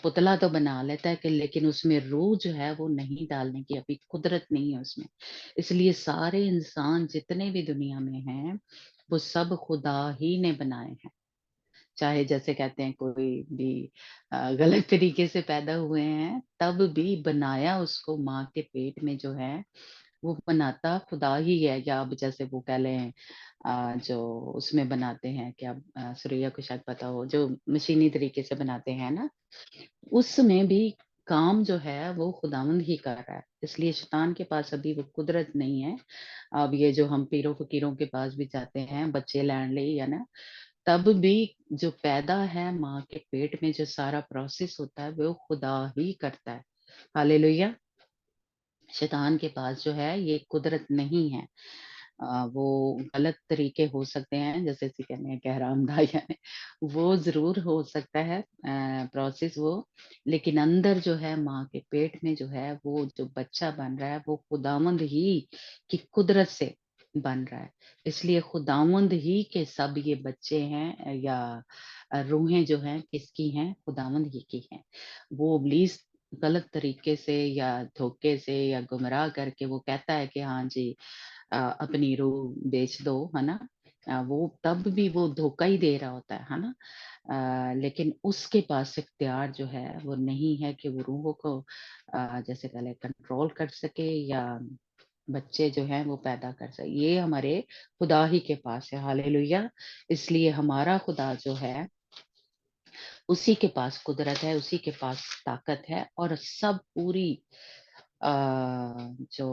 पुतला तो बना लेता है कि, लेकिन उसमें रूह जो है वो नहीं डालने की अभी कुदरत नहीं है उसमें। इसलिए सारे इंसान जितने भी दुनिया में हैं वो सब खुदा ही ने बनाए हैं। चाहे जैसे कहते हैं कोई भी गलत तरीके से पैदा हुए हैं, तब भी बनाया उसको माँ के पेट में जो है वो बनाता खुदा ही है। या अब जैसे वो कह लें जो उसमें बनाते हैं, क्या सुरैया को शायद पता हो, जो मशीनी तरीके से बनाते हैं ना, उसमें भी काम जो है वो खुदावंद ही कर रहा है। इसलिए शैतान के पास अभी वो कुदरत नहीं है। अब ये जो हम पीरों फकीरों के पास भी जाते हैं बच्चे लैंड ले, या ना, तब भी जो पैदा है माँ के पेट में, जो सारा प्रोसेस होता है वो खुदा ही करता है। हालेलुया। शैतान के पास जो है ये कुदरत नहीं है। वो गलत तरीके हो सकते हैं, जैसे इसे कहते हैं कि हरामदा, यानी वो जरूर हो सकता है प्रोसेस वो, लेकिन अंदर जो है माँ के पेट में जो है वो जो बच्चा बन रहा है वो खुदावंद ही की कुदरत से बन रहा है। इसलिए खुदावंद ही के सब ये बच्चे हैं, या रूहें जो हैं किसकी हैं? खुदावंद ही की हैं। वो इब्लीस गलत तरीके से या धोखे से या गुमराह करके वो कहता है कि हाँ जी अपनी रूह बेच दो, है ना। वो तब भी वो धोखा ही दे रहा होता है ना। लेकिन उसके पास इख्तियार जो है वो नहीं है कि वो रूहों को जैसे पहले कंट्रोल कर सके या बच्चे जो हैं वो पैदा कर सके। ये हमारे खुदा ही के पास है, हालेलुया। इसलिए हमारा खुदा जो है उसी के पास कुदरत है, उसी के पास ताकत है, और सब पूरी अ, जो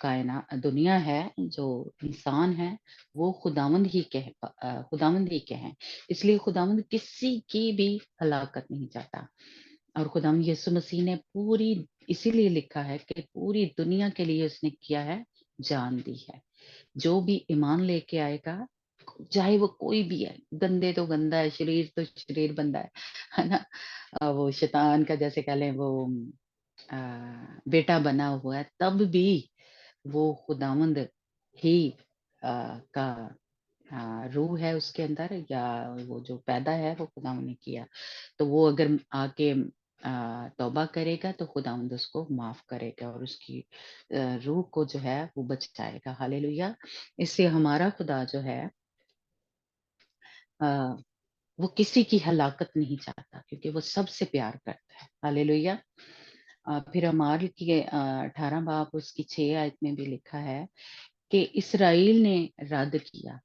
कायना दुनिया है, जो इंसान है, वो खुदावंद ही के हैं। इसलिए खुदावंद किसी की भी हलाकत नहीं चाहता। और खुदावंद यीशु मसीह ने पूरी, इसीलिए लिखा है कि पूरी दुनिया के लिए उसने किया है, जान दी है। जो भी ईमान लेके आएगा, चाहे वो कोई भी है, गंदे तो गंदा है, शरीर तो शरीर बंदा है ना। वो शैतान का जैसे कह लें वो अ, बेटा बना हुआ है, तब भी वो खुदावंद ही का रूह है उसके अंदर, या वो जो पैदा है वो खुदावंद ने किया। तो वो अगर आके तौबा करेगा तो खुदावंद उसको माफ करेगा और उसकी रूह को जो है वो बचाएगा, हालेलुया। इससे हमारा खुदा जो है अ, वो किसी की हलाकत नहीं चाहता, क्योंकि वो सबसे प्यार करता है, हालेलुया। फिर अमाल की 18 बाब उसकी 6 आयत में भी लिखा है कि इसराइल ने रद्द किया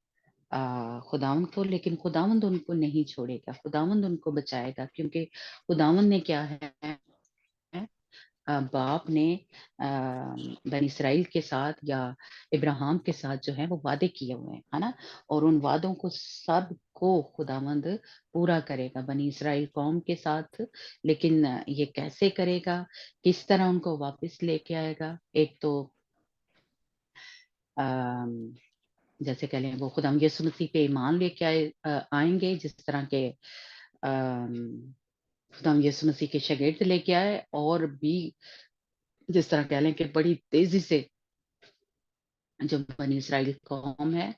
खुदावंद को, लेकिन खुदावंद उनको नहीं छोड़ेगा, खुदावंद उनको बचाएगा, क्योंकि खुदावंद ने क्या है, बाप ने बनी इसराइल के साथ या इब्राहिम के साथ जो है वो वादे किए हुए हैं, है ना। और उन वादों को सब को खुदावंद पूरा करेगा बनी इसराइल कौम के साथ। लेकिन ये कैसे करेगा, किस तरह उनको वापस लेके आएगा? एक तो अम, जैसे कह लें वो खुदाम यीशु मसीह पे ईमान लेके आएंगे, जिस तरह के खुदाम यीशु मसीह के शागिर्द लेके आए, और भी जिस तरह कह लें कि बड़ी तेजी से जो बनी इसराइल कौम है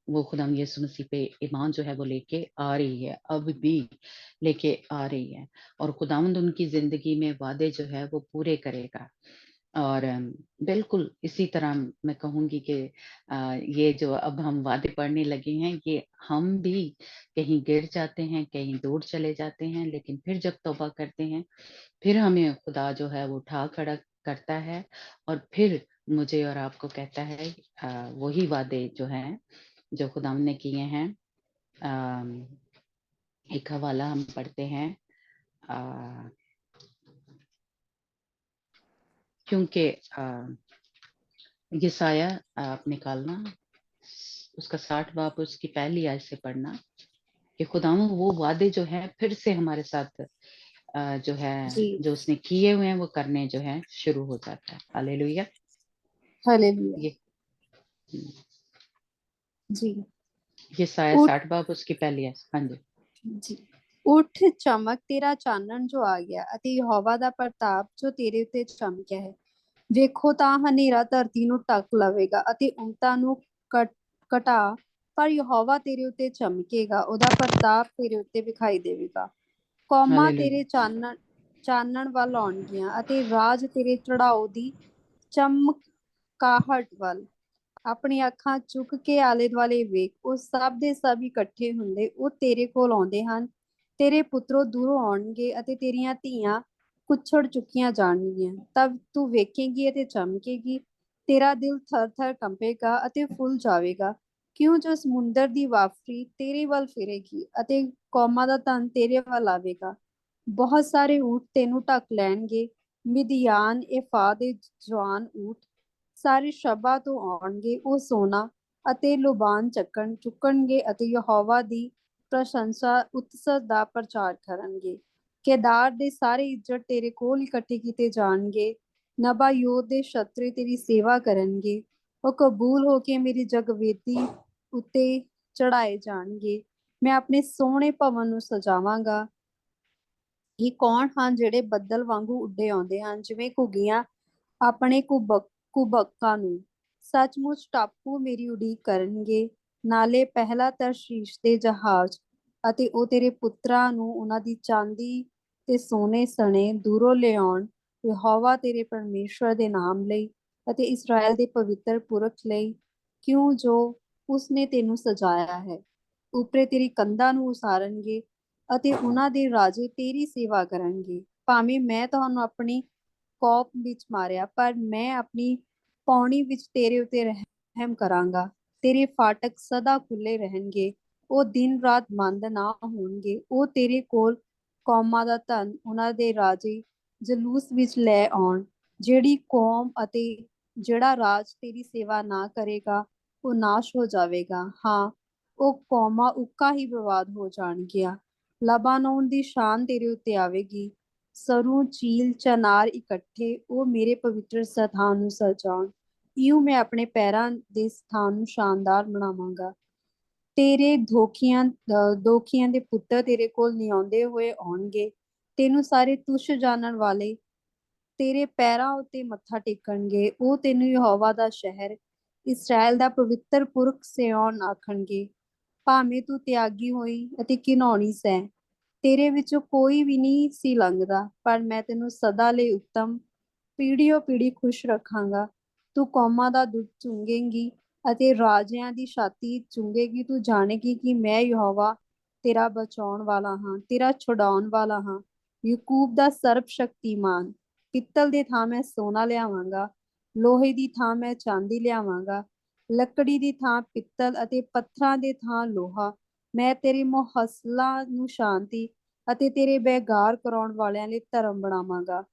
वो खुदाम यीशु मसीह पे ईमान जो है वो लेके आ रही है, अब भी लेके आ रही है। और खुदावंद उनकी जिंदगी में वादे जो है वो पूरे करेगा। और बिल्कुल इसी तरह मैं कहूंगी कि ये जो अब हम वादे पढ़ने लगे हैं, ये हम भी कहीं गिर जाते हैं, कहीं दूर चले जाते हैं, लेकिन फिर जब तौबा करते हैं, फिर हमें खुदा जो है वो उठा खड़ा करता है, और फिर मुझे और आपको कहता है वही वादे जो हैं जो खुदा ने किए हैं। अम, एक हवाला हम पढ़ते हैं, क्योंकि यसाया आप निकालना उसका 60 बाब उसकी पहली आयत से पढ़ना कि खुदा वो वादे जो है फिर से हमारे साथ जो है जी, जो उसने किए हुए हैं वो करने जो है शुरू हो जाता है, हालेलुया। हालेलुया। ये जी, यसाया उठ 60 बाब उसकी पहली आयत। हाँ जी। ਜੀ ਉੱਠ ਚਮਕ ਤੇਰਾ ਚਾਨਣ ਜੋ ਆ ਗਿਆ ਅਤੇ ਯਹੋਵਾ ਦਾ ਪ੍ਰਤਾਪ ਜੋ ਤੇਰੇ ਉੱਤੇ ਚਮਕਿਆ ਹੈ। ਵੇਖੋ ਤਾਂ ਹਨੇਰਾ ਧਰਤੀ ਨੂੰ ਢੱਕ ਲਵੇਗਾ ਅਤੇ ਊਂਟਾਂ ਨੂੰ ਘਟਾ, ਪਰ ਯਹੋਵਾ ਤੇਰੇ ਉੱਤੇ ਚਮਕੇਗਾ, ਉਹਦਾ ਪ੍ਰਤਾਪ ਤੇਰੇ ਉੱਤੇ ਵਿਖਾਈ ਦੇਵੇਗਾ। ਕੌਮਾਂ ਤੇਰੇ हालेलुया। ਚਾਨਣ ਵੱਲ ਆਉਣਗੀਆਂ ਅਤੇ ਰਾਜ ਤੇਰੇ ਚੜਾਓ ਦੀ ਚਮਕਾਹਟ ਵੱਲ। ਆਪਣੀ ਅੱਖਾਂ ਚੁੱਕ ਕੇ ਆਲੇ ਦੁਆਲੇ ਵੇਖ, ਉਹ ਸਭ ਦੇ ਸਭ ਇਕੱਠੇ ਹੁੰਦੇ ਉਹ ਤੇਰੇ ਕੋਲ ਆਉਂਦੇ ਹਨ। ਤੇਰੇ ਪੁੱਤਰੋਂ ਦੂਰੋਂ ਆਉਣਗੇ ਅਤੇ ਤੇਰੀਆਂ ਧੀਆਂ ਕੁੱਛੜ ਚੁੱਕੀਆਂ ਜਾਣਗੀਆਂ। ਤਬ ਤੂੰ ਵੇਖੇਂਗੀ ਅਤੇ ਚਮਕੇਗੀ, ਤੇਰਾ ਦਿਲ ਥਰ ਥਰ ਕੰਪੇਗਾ ਅਤੇ ਫੁੱਲ ਜਾਵੇਗਾ, ਕਿਉਂ ਜੋ ਸਮੁੰਦਰ ਦੀ ਵਾਫਰੀ ਤੇਰੇ ਵੱਲ ਫਿਰੇਗੀ ਅਤੇ ਕੌਮਾਂ ਦਾ ਧਨ ਤੇਰੇ ਵੱਲ ਆਵੇਗਾ। ਬਹੁਤ ਸਾਰੇ ਊਠ ਤੈਨੂੰ ਢੱਕ ਲੈਣਗੇ, ਮਿਦਿਆਨ ਏਫਾ ਦੇ ਜਵਾਨ ਊਠ ਸਾਰੇ ਸ਼ਬਾ ਤੋਂ ਆਉਣਗੇ, ਉਹ ਸੋਨਾ ਅਤੇ ਲੁਬਾਨ ਚੁੱਕਣਗੇ ਅਤੇ ਯਹੋਵਾ ਦੀ ਪ੍ਰਸ਼ੰਸਾ ਉਤਸਵ ਦਾ ਪ੍ਰਚਾਰ ਕਰਨਗੇ। ਕੇਦਾਰ ਦੇ ਸਾਰੇ ਇੱਜ਼ਤ ਤੇਰੇ ਕੋਲ ਇਕੱਠੇ ਕੀਤੇ ਜਾਣਗੇ, ਨਬਾਯੋਤ ਦੇ ਛਤਰੇ ਤੇਰੀ ਸੇਵਾ ਕਰਨਗੇ, ਉਹ ਕਬੂਲ ਹੋ ਕੇ ਮੇਰੀ ਜਗਵੇਦੀ ਉੱਤੇ ਚੜਾਏ ਜਾਣਗੇ। ਮੈਂ ਆਪਣੇ ਸੋਹਣੇ ਭਵਨ ਨੂੰ ਸਜਾਵਾਂਗਾ। ਇਹ ਕੌਣ ਹਨ ਜਿਹੜੇ ਬੱਦਲ ਵਾਂਗੂ ਉੱਡੇ ਆਉਂਦੇ ਹਨ, ਜਿਵੇਂ ਘੁੱਗੀਆਂ ਆਪਣੇ ਕੁਬਕਾਂ ਨੂੰ? ਸੱਚਮੁੱਚ ਟਾਪੂ ਮੇਰੀ ਉਡੀਕ ਕਰਨਗੇ, ਨਾਲੇ ਪਹਿਲਾ ਤਰਸ਼ੀਸ਼ ਦੇ ਜਹਾਜ਼, ਅਤੇ ਉਹ ਤੇਰੇ ਪੁੱਤਰਾਂ ਨੂੰ ਉਹਨਾਂ ਦੀ ਚਾਂਦੀ ਤੇ ਸੋਨੇ ਸਣੇ ਦੂਰੋਂ ਲਿਆਉਣ, ਯਹੋਵਾ ਤੇਰੇ ਪਰਮੇਸ਼ਵਰ ਦੇ ਨਾਮ ਲਈ ਅਤੇ ਇਸਰਾਏਲ ਦੇ ਪਵਿੱਤਰ ਪੁਰਖ ਲਈ, ਕਿਉਂ ਜੋ ਉਸਨੇ ਤੈਨੂੰ ਸਜਾਇਆ ਹੈ। ਉਪਰੇ ਤੇਰੀ ਕੰਧਾਂ ਨੂੰ ਉਸਾਰਨਗੇ ਅਤੇ ਉਹਨਾਂ ਦੇ ਰਾਜੇ ਤੇਰੀ ਸੇਵਾ ਕਰਨਗੇ। ਭਾਵੇਂ ਮੈਂ ਤੁਹਾਨੂੰ ਆਪਣੀ ਕੋਪ ਵਿੱਚ ਮਾਰਿਆ, ਪਰ ਮੈਂ ਆਪਣੀ ਪੌਣੀ ਵਿੱਚ ਤੇਰੇ ਉੱਤੇ ਰਹਿਮ ਕਰਾਂਗਾ। ਤੇਰੇ ਫਾਟਕ ਸਦਾ ਖੁੱਲੇ ਰਹਿਣਗੇ, ਉਹ ਦਿਨ ਰਾਤ ਬੰਦ ਨਾ ਹੋਣਗੇ। ਉਹ ਤੇਰੇ ਕੋਲ ਕੌਮਾਂ ਦਾ ਧਨ, ਉਹਨਾਂ ਦੇ ਰਾਜੇ ਜਲੂਸ ਵਿੱਚ ਲੈ ਆਉਣ। ਜਿਹੜੀ ਕੌਮ ਅਤੇ ਜਿਹੜਾ ਰਾਜ ਤੇਰੀ ਸੇਵਾ ਨਾ ਕਰੇਗਾ, ਉਹ ਨਾਸ਼ ਹੋ ਜਾਵੇਗਾ। ਹਾਂ, ਉਹ ਕੌਮਾਂ ਉੱਕਾ ਹੀ ਬਰਬਾਦ ਹੋ ਜਾਣਗੀਆਂ। ਲਬਾਨੋਨ ਦੀ ਸ਼ਾਨ ਤੇਰੇ ਉੱਤੇ ਆਵੇਗੀ, ਸਰੂ, ਚੀਲ, ਚਨਾਰ ਇਕੱਠੇ ਉਹ ਮੇਰੇ ਪਵਿੱਤਰ ਸਥਾਨ ਨੂੰ ਸਜਾਉਣ। ਇਉਂ ਮੈਂ ਆਪਣੇ ਪੈਰਾਂ ਦੇ ਸਥਾਨ ਨੂੰ ਸ਼ਾਨਦਾਰ ਬਣਾਵਾਂਗਾ। ਤੇਰੇ ਦੋਖੀਆਂ ਦੇ ਪੁੱਤਰ ਤੇਰੇ ਕੋਲ ਨਿਆਉਂਦੇ ਹੋਏ ਆਉਣਗੇ। ਤੈਨੂੰ ਸਾਰੇ ਤੁੱਛ ਜਾਣਨ ਵਾਲੇ ਤੇਰੇ ਪੈਰਾਂ ਉੱਤੇ ਮੱਥਾ ਟੇਕਣਗੇ। ਉਹ ਤੈਨੂੰ ਯਹੋਵਾ ਦਾ ਸ਼ਹਿਰ, ਇਸਰਾਏਲ ਦਾ ਪਵਿੱਤਰ ਪੁਰਖ ਸਿਯੋਨ ਆਖਣਗੇ। ਭਾਵੇਂ ਤੂੰ ਤਿਆਗੀ ਹੋਈ ਅਤੇ ਘਿਨਾਉਣੀ ਸੈਂ, ਤੇਰੇ ਵਿੱਚੋਂ ਕੋਈ ਵੀ ਨਹੀਂ ਸੀ ਲੰਘਦਾ, ਪਰ ਮੈਂ ਤੈਨੂੰ ਸਦਾ ਲਈ ਉੱਤਮ, ਪੀੜ੍ਹੀਓਂ ਪੀੜ੍ਹੀ ਖੁਸ਼ ਰੱਖਾਂਗਾ। ਤੂੰ ਕੌਮਾਂ ਦਾ ਦੁੱਧ ਚੁੰਗੇਂਗੀ ਅਤੇ ਰਾਜਿਆਂ ਦੀ ਛਾਤੀ ਚੁੰਗੇਗੀ। ਤੂੰ ਜਾਣੇਗੀ ਕਿ ਮੈਂ ਯਹੋਵਾ ਤੇਰਾ ਬਚਾਉਣ ਵਾਲਾ ਹਾਂ, ਤੇਰਾ ਛੁਡਾਉਣ ਵਾਲਾ ਹਾਂ, ਯਾਕੂਬ ਦਾ ਸਰਬ ਸ਼ਕਤੀਮਾਨ। ਪਿੱਤਲ ਦੇ ਥਾਂ ਮੈਂ ਸੋਨਾ ਲਿਆਵਾਂਗਾ, ਲੋਹੇ ਦੀ ਥਾਂ ਮੈਂ ਚਾਂਦੀ ਲਿਆਵਾਂਗਾ, ਲੱਕੜੀ ਦੀ ਥਾਂ ਪਿੱਤਲ ਅਤੇ ਪੱਥਰਾਂ ਦੇ ਥਾਂ ਲੋਹਾ। ਮੈਂ ਤੇਰੇ ਮੁਹੱਸਲਾਂ ਨੂੰ ਸ਼ਾਂਤੀ ਅਤੇ ਤੇਰੇ ਬੇਗਾਰ ਕਰਾਉਣ ਵਾਲਿਆਂ ਲਈ ਧਰਮ ਬਣਾਵਾਂਗਾ।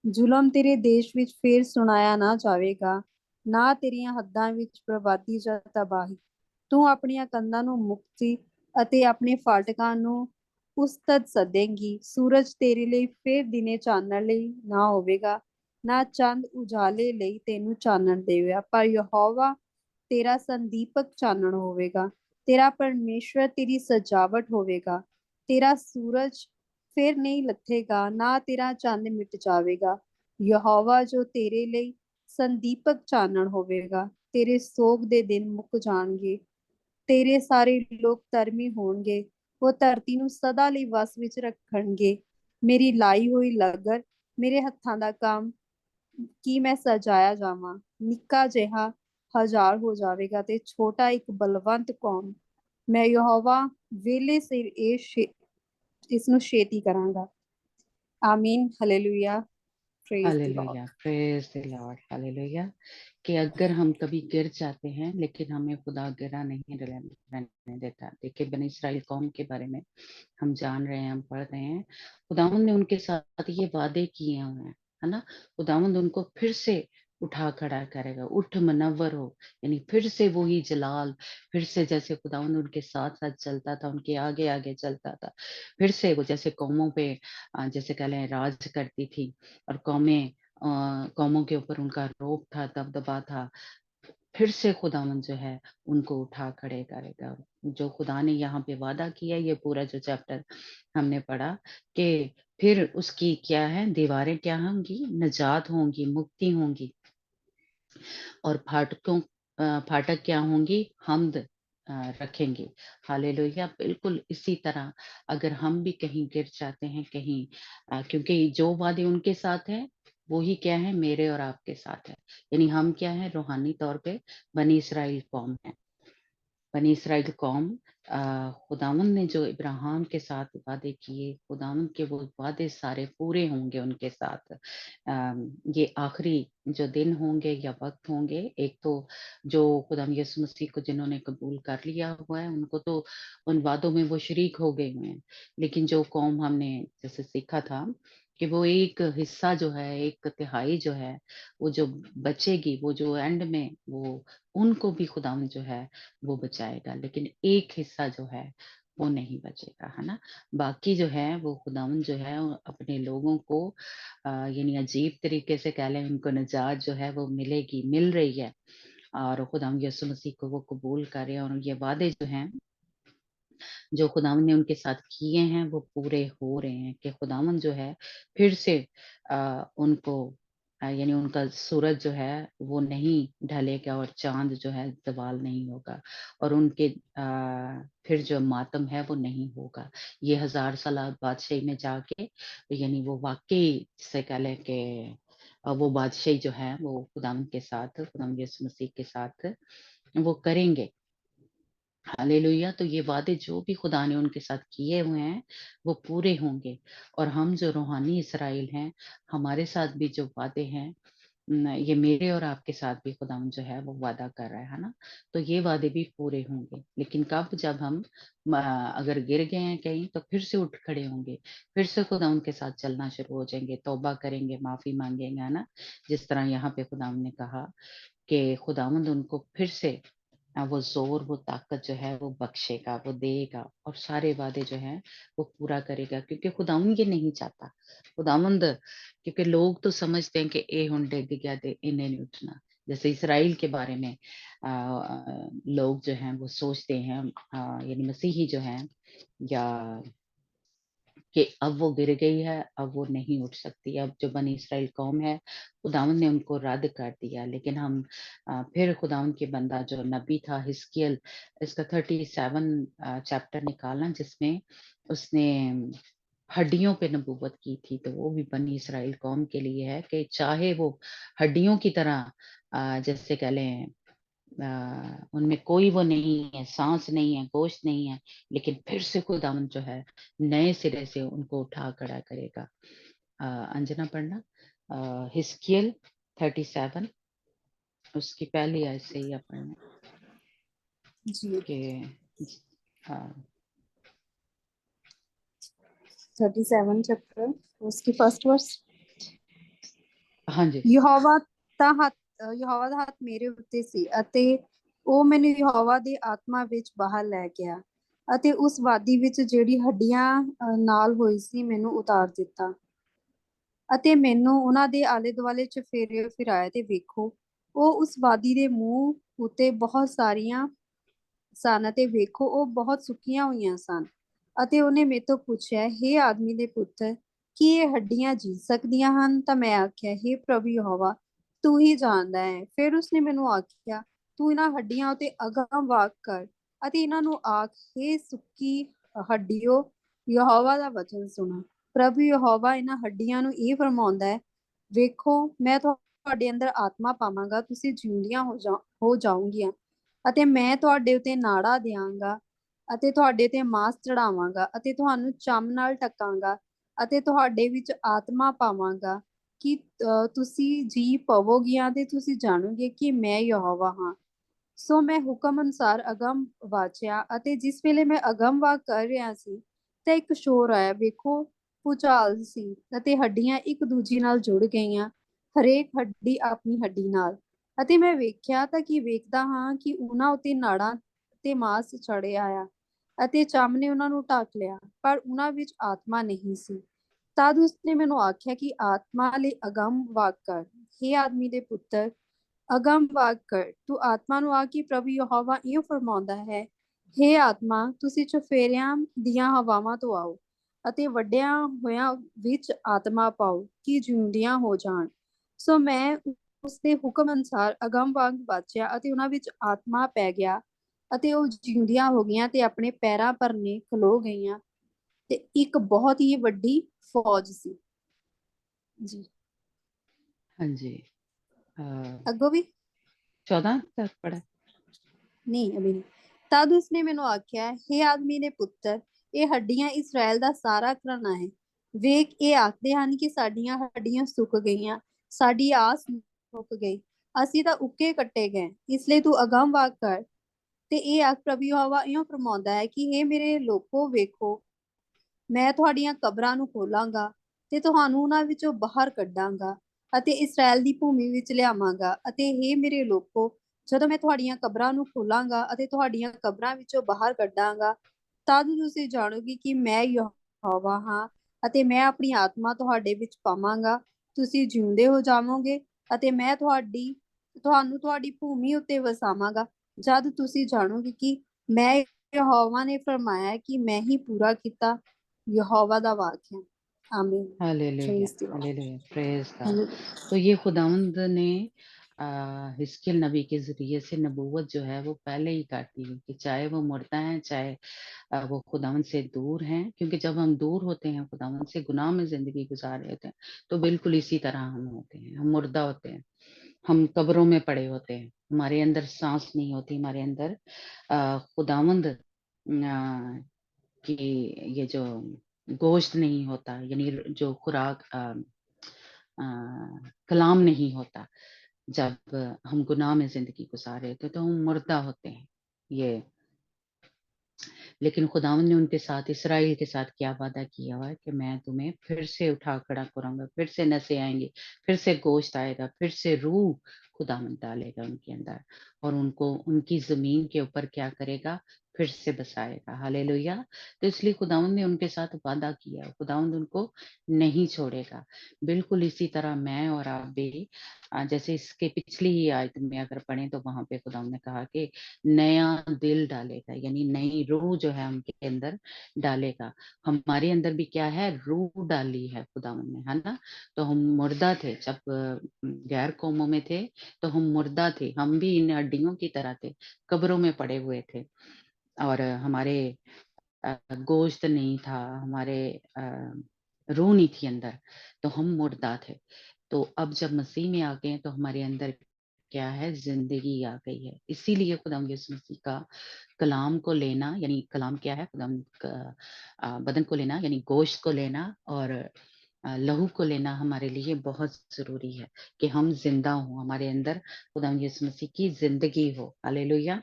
ਜ਼ੁਲਮ ਤੇਰੇ ਦੇਸ਼ ਵਿੱਚ ਫੇਰ ਸੁਣਾਇਆ ਨਾ ਜਾਵੇਗਾ, ਨਾ ਤੇਰੀਆਂ ਹੱਦਾਂ ਵਿੱਚ ਬਰਬਾਦੀ ਜਾਂ ਤਬਾਹੀ। ਤੂੰ ਆਪਣੀਆਂ ਕੰਧਾਂ ਨੂੰ ਮੁਕਤੀ ਅਤੇ ਆਪਣੇ ਫਾਟਕਾਂ ਨੂੰ ਉਸਤਤ ਸੱਦੇਂਗੀ। ਸੂਰਜ ਤੇਰੇ ਲਈ ਫੇਰ ਦਿਨੇ ਚਾਨਣ ਲਈ ਨਾ ਹੋਵੇਗਾ, ਨਾ ਚੰਦ ਉਜਾਲੇ ਲਈ ਤੈਨੂੰ ਚਾਨਣ ਦੇਵੇਗਾ, ਪਰ ਯਹੋਵਾ ਤੇਰਾ ਸੰਦੀਪਕ ਚਾਨਣ ਹੋਵੇਗਾ। ਤੇਰਾ ਪਰਮੇਸ਼ਵਰ ਤੇਰੀ ਸਜਾਵਟ ਹੋਵੇਗਾ। ਤੇਰਾ ਸੂਰਜ ਫਿਰ ਨਹੀਂ ਲੱਥੇਗਾ, ਨਾ ਤੇਰਾ ਚੰਦ ਮਿਟ ਜਾਵੇਗਾ। ਯਹੋਵਾ ਜੋ ਤੇਰੇ ਲਈ ਸੰਦੀਪਕ ਚਾਨਣ ਹੋਵੇਗਾ। ਤੇਰੇ ਸੋਗ ਦੇ ਦਿਨ ਮੁੱਕ ਜਾਣਗੇ। ਤੇਰੇ ਸਾਰੇ ਲੋਕ ਧਰਮੀ ਹੋਣਗੇ, ਉਹ ਧਰਤੀ ਨੂੰ ਸਦਾ ਲਈ ਵਸ ਵਿੱਚ ਰੱਖਣਗੇ। ਮੇਰੀ ਲਾਈ ਹੋਈ ਲਗਰ, ਮੇਰੇ ਹੱਥਾਂ ਦਾ ਕੰਮ ਕੀ ਮੈਂ ਸਜਾਇਆ ਜਾਵਾਂ। ਨਿੱਕਾ ਜਿਹਾ ਹਜ਼ਾਰ ਹੋ ਜਾਵੇਗਾ ਤੇ ਛੋਟਾ ਇੱਕ ਬਲਵੰਤ ਕੌਮ। ਮੈਂ ਯਹੋਵਾ ਵੇਲੇ ਸਿਰ ਇਸ ਨੂੰ ਛੇਤੀ ਕਰਾਂਗਾ। आमीन, hallelujah, praise the lord. Hallelujah, praise the lord, hallelujah. कि अगर हम कभी गिर जाते हैं लेकिन हमें खुदा गिरा नहीं रहने देता। देखिए बनी इस्राएल कौम के बारे में हम जान रहे हैं, हम पढ़ रहे हैं। खुदावंद ने उनके साथ ये वादे किए हुए हैं, है ना। खुदावंद उनको फिर से उठा खड़ा करेगा। उठ मनवर हो, यानी फिर से वही जलाल, फिर से जैसे खुदावंद उनके साथ साथ चलता था, उनके आगे आगे चलता था, फिर से वो जैसे कौमों पे जैसे कह लें राज करती थी, और कौमों के ऊपर उनका रोब था, दबदबा था। फिर से खुदावंद जो है उनको उठा खड़े करेगा। जो खुदा ने यहाँ पे वादा किया, ये पूरा जो चैप्टर हमने पढ़ा कि फिर उसकी क्या है, दीवारें क्या होंगी, निजात होंगी, मुक्ति होंगी, और फाटक क्या होंगी, हमद रखेंगे। हालेलुया। बिल्कुल इसी तरह अगर हम भी कहीं गिर जाते हैं कहीं, क्योंकि जो वादे उनके साथ है वो ही क्या है, मेरे और आपके साथ है। यानी हम क्या है, रूहानी तौर पे बनी इस्राएल कौम है। बनी इस्राएल कौम, खुदावंद ने जो इब्राहिम के साथ वादे किए, खुदावंद के वो वादे सारे पूरे होंगे उनके साथ। ये आखिरी जो दिन होंगे या वक्त होंगे, एक तो जो खुदावंद यीशु मसीह को जिन्होंने कबूल कर लिया हुआ है, उनको तो उन वादों में वो शरीक हो गए हुए हैं। लेकिन जो कौम हमने जैसे सीखा था कि वो एक हिस्सा जो है, एक तिहाई जो है, वो जो बचेगी, वो जो एंड में वो उनको भी खुदावंद जो है वो बचाएगा, लेकिन एक हिस्सा जो है वो नहीं बचेगा, है ना। बाकी जो है वो खुदावंद जो है वो अपने लोगों को यानी अजीब तरीके से कह लें, उनको निजात जो है वो मिलेगी, मिल रही है। और खुदावंद यीशु मसीह को वो कबूल करें और ये वादे जो हैं जो खुदावंद ने उनके साथ किए हैं वो पूरे हो रहे हैं कि खुदावंद जो है फिर से उनको यानी उनका सूरज जो है वो नहीं ढलेगा और चांद जो है ज़वाल नहीं होगा और उनके फिर जो मातम है वो नहीं होगा। ये 1000 साल बादशाही में जाके यानी वो वाक़ई जिसे कह लें कि वो बादशाही जो है वो खुदावंद के साथ खुदावंद यीशु मसीह के साथ वो करेंगे। हालेलुया! तो ये वादे जो भी खुदा ने उनके साथ किए हुए हैं, वो पूरे होंगे और हम जो रूहानी इस्राएल हैं, हमारे साथ भी जो वादे हैं ये मेरे और आपके साथ भी खुदावंद जो है वो वादा कर रहा है ना? तो ये वादे भी पूरे होंगे, लेकिन कब? जब हम अगर गिर गए हैं कहीं तो फिर से उठ खड़े होंगे, फिर से खुदावंद के साथ चलना शुरू हो जाएँगे, तौबा करेंगे, माफ़ी माँगेंगे, है ना? जिस तरह यहाँ पे खुदावंद ने कहा कि खुदावंद उनको फिर से वो ज़ोर, वो ताकत जो है वो बख्शेगा, वो देगा और सारे वादे जो हैं वो पूरा करेगा क्योंकि खुदावंद ये नहीं चाहता। खुदावंद क्योंकि लोग तो समझते हैं कि ए हुण डिग गया ते इन्हें नहीं उठना। जैसे इस्राइल के बारे में लोग जो हैं वो सोचते हैं यानी मसीही जो हैं या कि अब वो गिर गई है, अब वो नहीं उठ सकती। अब जो बनी इस्राइल कौम है, खुदावंद ने उनको रद्द कर दिया। लेकिन हम फिर खुदावंद के बंदा जो नबी था हिजकिय्याल इसका 37 चैप्टर निकालना जिसमें उसने हड्डियों पे नबूवत की थी, तो वो भी बनी इस्राइल कौम के लिए है कि चाहे वो हड्डियों की तरह जैसे कह लें उनमें कोई वो नहीं है, साँस नहीं है, गोश्त नहीं है, लेकिन फिर से खुदावंद जो है, नए सिरे से उनको उठा खड़ा करेगा। अंजना पढ़ना हिजकिय्याल 37 उसकी पहली आयत से ही आप पढ़ना जी कि हाँ, 37 ਚੈਪਟਰ ਉਸकी फर्स्ट वर्स हाँ जी, ਯਹੋਵਾ ਦਾ ਹੱਥ ਮੇਰੇ ਉੱਤੇ ਸੀ ਅਤੇ ਉਹ ਮੈਨੂੰ ਯਹੋਵਾ ਦੇ ਆਤਮਾ ਵਿੱਚ ਬਾਹਰ ਲੈ ਗਿਆ ਅਤੇ ਉਸ ਵਾਦੀ ਵਿੱਚ ਜਿਹੜੀ ਹੱਡੀਆਂ ਨਾਲ ਹੋਈ ਸੀ ਮੈਨੂੰ ਉਤਾਰ ਦਿੱਤਾ ਅਤੇ ਮੈਨੂੰ ਉਹਨਾਂ ਦੇ ਆਲੇ ਦੁਆਲੇ ਚਫੇਰੇ ਫਿਰਾਇਆ ਤੇ ਵੇਖੋ ਉਹ ਉਸ ਵਾਦੀ ਦੇ ਮੂੰਹ ਉੱਤੇ ਬਹੁਤ ਸਾਰੀਆਂ ਸਨ ਅਤੇ ਵੇਖੋ ਉਹ ਬਹੁਤ ਸੁੱਕੀਆਂ ਹੋਈਆਂ ਸਨ ਅਤੇ ਉਹਨੇ ਮੇਰੇ ਤੋਂ ਪੁੱਛਿਆ ਹੇ ਆਦਮੀ ਦੇ ਪੁੱਤਰ ਕੀ ਇਹ ਹੱਡੀਆਂ ਜੀ ਸਕਦੀਆਂ ਹਨ ਤਾਂ ਮੈਂ ਆਖਿਆ ਹੇ ਪ੍ਰਭੂ ਯਹੋਵਾ ਤੂੰ ਹੀ ਜਾਣਦਾ ਹੈ ਫਿਰ ਉਸਨੇ ਮੈਨੂੰ ਆਖਿਆ ਤੂੰ ਇਹਨਾਂ ਹੱਡੀਆਂ ਉਤੇ ਅਗਾਂਹ ਵਾਕ ਕਰ ਅਤੇ ਇਹਨਾਂ ਨੂੰ ਆਖ ਹੇ ਸੁੱਕੀ ਹੱਡੀਓ ਯਹੋਵਾ ਦਾ ਵਚਨ ਸੁਣੋ ਪ੍ਰਭੂ ਯਹੋਵਾ ਇਹਨਾਂ ਹੱਡੀਆਂ ਨੂੰ ਇਹ ਫਰਮਾਉਂਦਾ ਹੈ ਵੇਖੋ ਮੈਂ ਤੁਹਾਡੇ ਅੰਦਰ ਆਤਮਾ ਪਾਵਾਂਗਾ ਤੁਸੀਂ ਜਿਉਂਦੀਆਂ ਹੋ ਜਾਓਗੀਆਂ ਅਤੇ ਮੈਂ ਤੁਹਾਡੇ ਉਤੇ ਨਾੜਾ ਦਿਆਂਗਾ ਅਤੇ ਤੁਹਾਡੇ ਤੇ ਮਾਂਸ ਚੜਾਵਾਂਗਾ ਅਤੇ ਤੁਹਾਨੂੰ ਚੰਮ ਨਾਲ ਢਕਾਂਗਾ ਅਤੇ ਤੁਹਾਡੇ ਵਿੱਚ ਆਤਮਾ ਪਾਵਾਂਗਾ ਕਿ ਤੁਸੀਂ ਜੀ ਪਵੋਗੀਆਂ ਤੇ ਤੁਸੀਂ ਜਾਣੋਗੇ ਕਿ ਮੈਂ ਯਹੋਵਾ ਹਾਂ ਸੋ ਮੈਂ ਹੁਕਮ ਅਨੁਸਾਰ ਅਗਮ ਵਾਚਿਆ ਅਤੇ ਜਿਸ ਵੇਲੇ ਮੈਂ ਅਗਮ ਵਾਕ ਕਰ ਰਿਹਾ ਸੀ ਤਾਂ ਇੱਕ ਸ਼ੋਰ ਆਇਆ ਵੇਖੋ ਭੂਚਾਲ ਸੀ ਅਤੇ ਹੱਡੀਆਂ ਇੱਕ ਦੂਜੀ ਨਾਲ ਜੁੜ ਗਈਆਂ ਹਰੇਕ ਹੱਡੀ ਆਪਣੀ ਹੱਡੀ ਨਾਲ ਅਤੇ ਮੈਂ ਵੇਖਿਆ ਤਾਂ ਕੀ ਵੇਖਦਾ ਹਾਂ ਕਿ ਉਹਨਾਂ ਉਤੇ ਨਾੜਾਂ ਤੇ ਮਾਸ ਚੜਿਆ ਆ ਅਤੇ ਚੰਮ ਨੇ ਉਹਨਾਂ ਨੂੰ ਢੱਕ ਲਿਆ ਪਰ ਉਹਨਾਂ ਵਿੱਚ ਆਤਮਾ ਨਹੀਂ ਸੀ ਤਦ ਉਸਨੇ ਮੈਨੂੰ ਆਖਿਆ ਕਿ ਆਤਮਾ ਲਈ ਅਗਮ ਵਾਕ ਕਰ ਹੇ ਆਦਮੀ ਦੇ ਪੁੱਤਰ ਅਗਮ ਵਾਕ ਕਰ ਤੂੰ ਆਤਮਾ ਨੂੰ ਆ ਕਿ ਪ੍ਰਭੂ ਯਹੋਵਾ ਇਹ ਫਰਮਾਉਂਦਾ ਹੈ ਹੇ ਆਤਮਾ ਤੁਸੀਂ ਚੁਫੇਰਿਆਂ ਦੀਆਂ ਹਵਾਵਾਂ ਤੋਂ ਆਓ ਅਤੇ ਵੱਡਿਆਂ ਹੋਇਆਂ ਵਿੱਚ ਆਤਮਾ ਪਾਓ ਕਿ ਜਿਉਂਦੀਆਂ ਹੋ ਜਾਣ ਸੋ ਮੈਂ ਉਸਦੇ ਹੁਕਮ ਅਨੁਸਾਰ ਅਗਮ ਵਾਕ ਵਾਚਿਆ ਅਤੇ ਉਹਨਾਂ ਵਿੱਚ ਆਤਮਾ ਪੈ ਗਿਆ ਅਤੇ ਉਹ ਜਿਉਂਦੀਆਂ ਹੋ ਗਈਆਂ ਤੇ ਆਪਣੇ ਪੈਰਾਂ ਭਰਨੇ ਖਲੋ ਗਈਆਂ ਤੇ ਇੱਕ ਬਹੁਤ ਹੀ ਵੱਡੀ ਫੌਜ ਸੀ ਜੀ हाँ जी। ਅੱਗੋਂ ਵੀ 14 तक पढ़ा? ਨਹੀਂ ਅਭੀ ਨਹੀਂ ਤਦ ਉਸਨੇ ਮੈਨੂੰ ਆਖਿਆ ਹੇ ਆਦਮੀ ਦੇ ਪੁੱਤਰ ਇਹ ਹੱਡੀਆਂ ਇਸਰਾਇਲ ਦਾ ਸਾਰਾ ਘਰਾਣਾ ਹੈ ਵੇਖ ਇਹ ਆਖਦੇ ਹਨ ਕਿ ਸਾਡੀਆਂ ਹੱਡੀਆਂ ਸੁੱਕ ਗਈਆਂ ਸਾਡੀ ਆਸ ਮੁੱਕ ਗਈ ਅਸੀਂ ਤਾਂ ਉੱਕੇ ਕੱਟੇ ਗਏ ਇਸ ਲਈ ਤੂੰ ਅਗਮ ਵਾਕ ਕਰ ਤੇ ਇਹ ਆਖ ਪ੍ਰਭੂ ਯਹੋਵਾ ਇਉਂ ਫਰਮਾਉਂਦਾ ਹੈ ਕਿ ਇਹ ਮੇਰੇ ਲੋਕੋ ਵੇਖੋ ਮੈਂ ਤੁਹਾਡੀਆਂ ਕਬਰਾਂ ਨੂੰ ਖੋਲਾਂਗਾ ਤੇ ਤੁਹਾਨੂੰ ਉਹਨਾਂ ਵਿੱਚੋਂ ਬਾਹਰ ਕੱਢਾਂਗਾ ਅਤੇ ਇਸਰਾਇਲ ਦੀ ਭੂਮੀ ਵਿੱਚ ਲਿਆਵਾਂਗਾ ਅਤੇ ਇਹ ਮੇਰੇ ਲੋਕੋ ਜਦੋਂ ਮੈਂ ਤੁਹਾਡੀਆਂ ਕਬਰਾਂ ਨੂੰ ਖੋਲਾਂਗਾ ਅਤੇ ਤੁਹਾਡੀਆਂ ਕਬਰਾਂ ਵਿੱਚੋਂ ਬਾਹਰ ਕੱਢਾਂਗਾ ਤਦ ਤੁਸੀਂ ਜਾਣੋਗੇ ਕਿ ਮੈਂ ਯਹੋਵਾ ਹਾਂ ਅਤੇ ਮੈਂ ਆਪਣੀ ਆਤਮਾ ਤੁਹਾਡੇ ਵਿੱਚ ਪਾਵਾਂਗਾ ਤੁਸੀਂ ਜਿਉਂਦੇ ਹੋ ਜਾਵੋਗੇ ਅਤੇ ਮੈਂ ਤੁਹਾਡੀ ਤੁਹਾਨੂੰ ਤੁਹਾਡੀ ਭੂਮੀ ਉੱਤੇ ਵਸਾਵਾਂਗਾ, ਜਦ ਤੁਸੀਂ ਜਾਣੋਗੇ ਕਿ ਮੈਂ ਯਹੋਵਾ ਨੇ ਫਰਮਾਇਆ ਕਿ मैं ही पूरा ਕੀਤਾ। यहोवा ਦਾ वाक है। आमीन। Hallelujah, Praise the Lord. Hallelujah, praise God. Hallelujah. तो ये खुदावंद ने हिजकिय्याह नबी के जरिए से नबूवत जो है वो पहले ही काट दी कि चाहे वो मुर्दा है, चाहे वो खुदावंद से दूर हैं, क्योंकि जब हम दूर होते हैं खुदावंद से, गुनाह में जिंदगी गुजार रहे होते हैं, तो बिल्कुल इसी तरह हम होते हैं, हम मुर्दा होते हैं, हम कब्रों में पड़े होते हैं, हमारे अंदर सांस नहीं होती, हमारे अंदर खुदावंद कि ये जो गोश्त नहीं होता, यानी जो खुराक कलाम नहीं होता। जब हम गुनाह में जिंदगी गुजार रहे थे तो हम मुर्दा होते हैं ये। लेकिन खुदावंद ने उनके साथ, इसराइल के साथ क्या वादा किया हुआ है कि मैं तुम्हें फिर से उठा खड़ा करूंगा, फिर से नसें आएंगी, फिर से गोश्त आएगा, फिर से रूह खुदावंद डालेगा उनके अंदर और उनको उनकी जमीन के ऊपर क्या करेगा, फिर से बसाएगा। हालेलुया। तो इसलिए खुदावंद ने उनके साथ वादा किया, खुदावंद उनको नहीं छोड़ेगा। बिल्कुल इसी तरह मैं और आप भी जैसे इसके पिछली ही आयत में अगर पढ़ें तो वहां पे खुदावंद ने कहा कि नया दिल डालेगा, यानी नई रूह जो है उनके अंदर डालेगा। हमारे अंदर भी क्या है, रूह डाली है खुदावंद ने, है ना। तो हम मुर्दा थे जब गैर कौमों में थे, तो हम मुर्दा थे, हम भी इन हड्डियों की तरह थे, कब्रों में पड़े हुए थे और हमारे गोश्त नहीं था, हमारे रूह नहीं थी अंदर, तो हम मुर्दा थे। तो अब जब मसीह में आ गए तो हमारे अंदर क्या है, जिंदगी आ गई है। इसीलिए खुदावंद यीशु मसीह का कलाम को लेना, यानी कलाम क्या है, खुदावंद का बदन को लेना, यानी गोश्त को लेना और लहू को लेना हमारे लिए बहुत जरूरी है कि हम जिंदा हों, हमारे अंदर खुदावंद यीशु मसीह की जिंदगी हो। हालेलुया।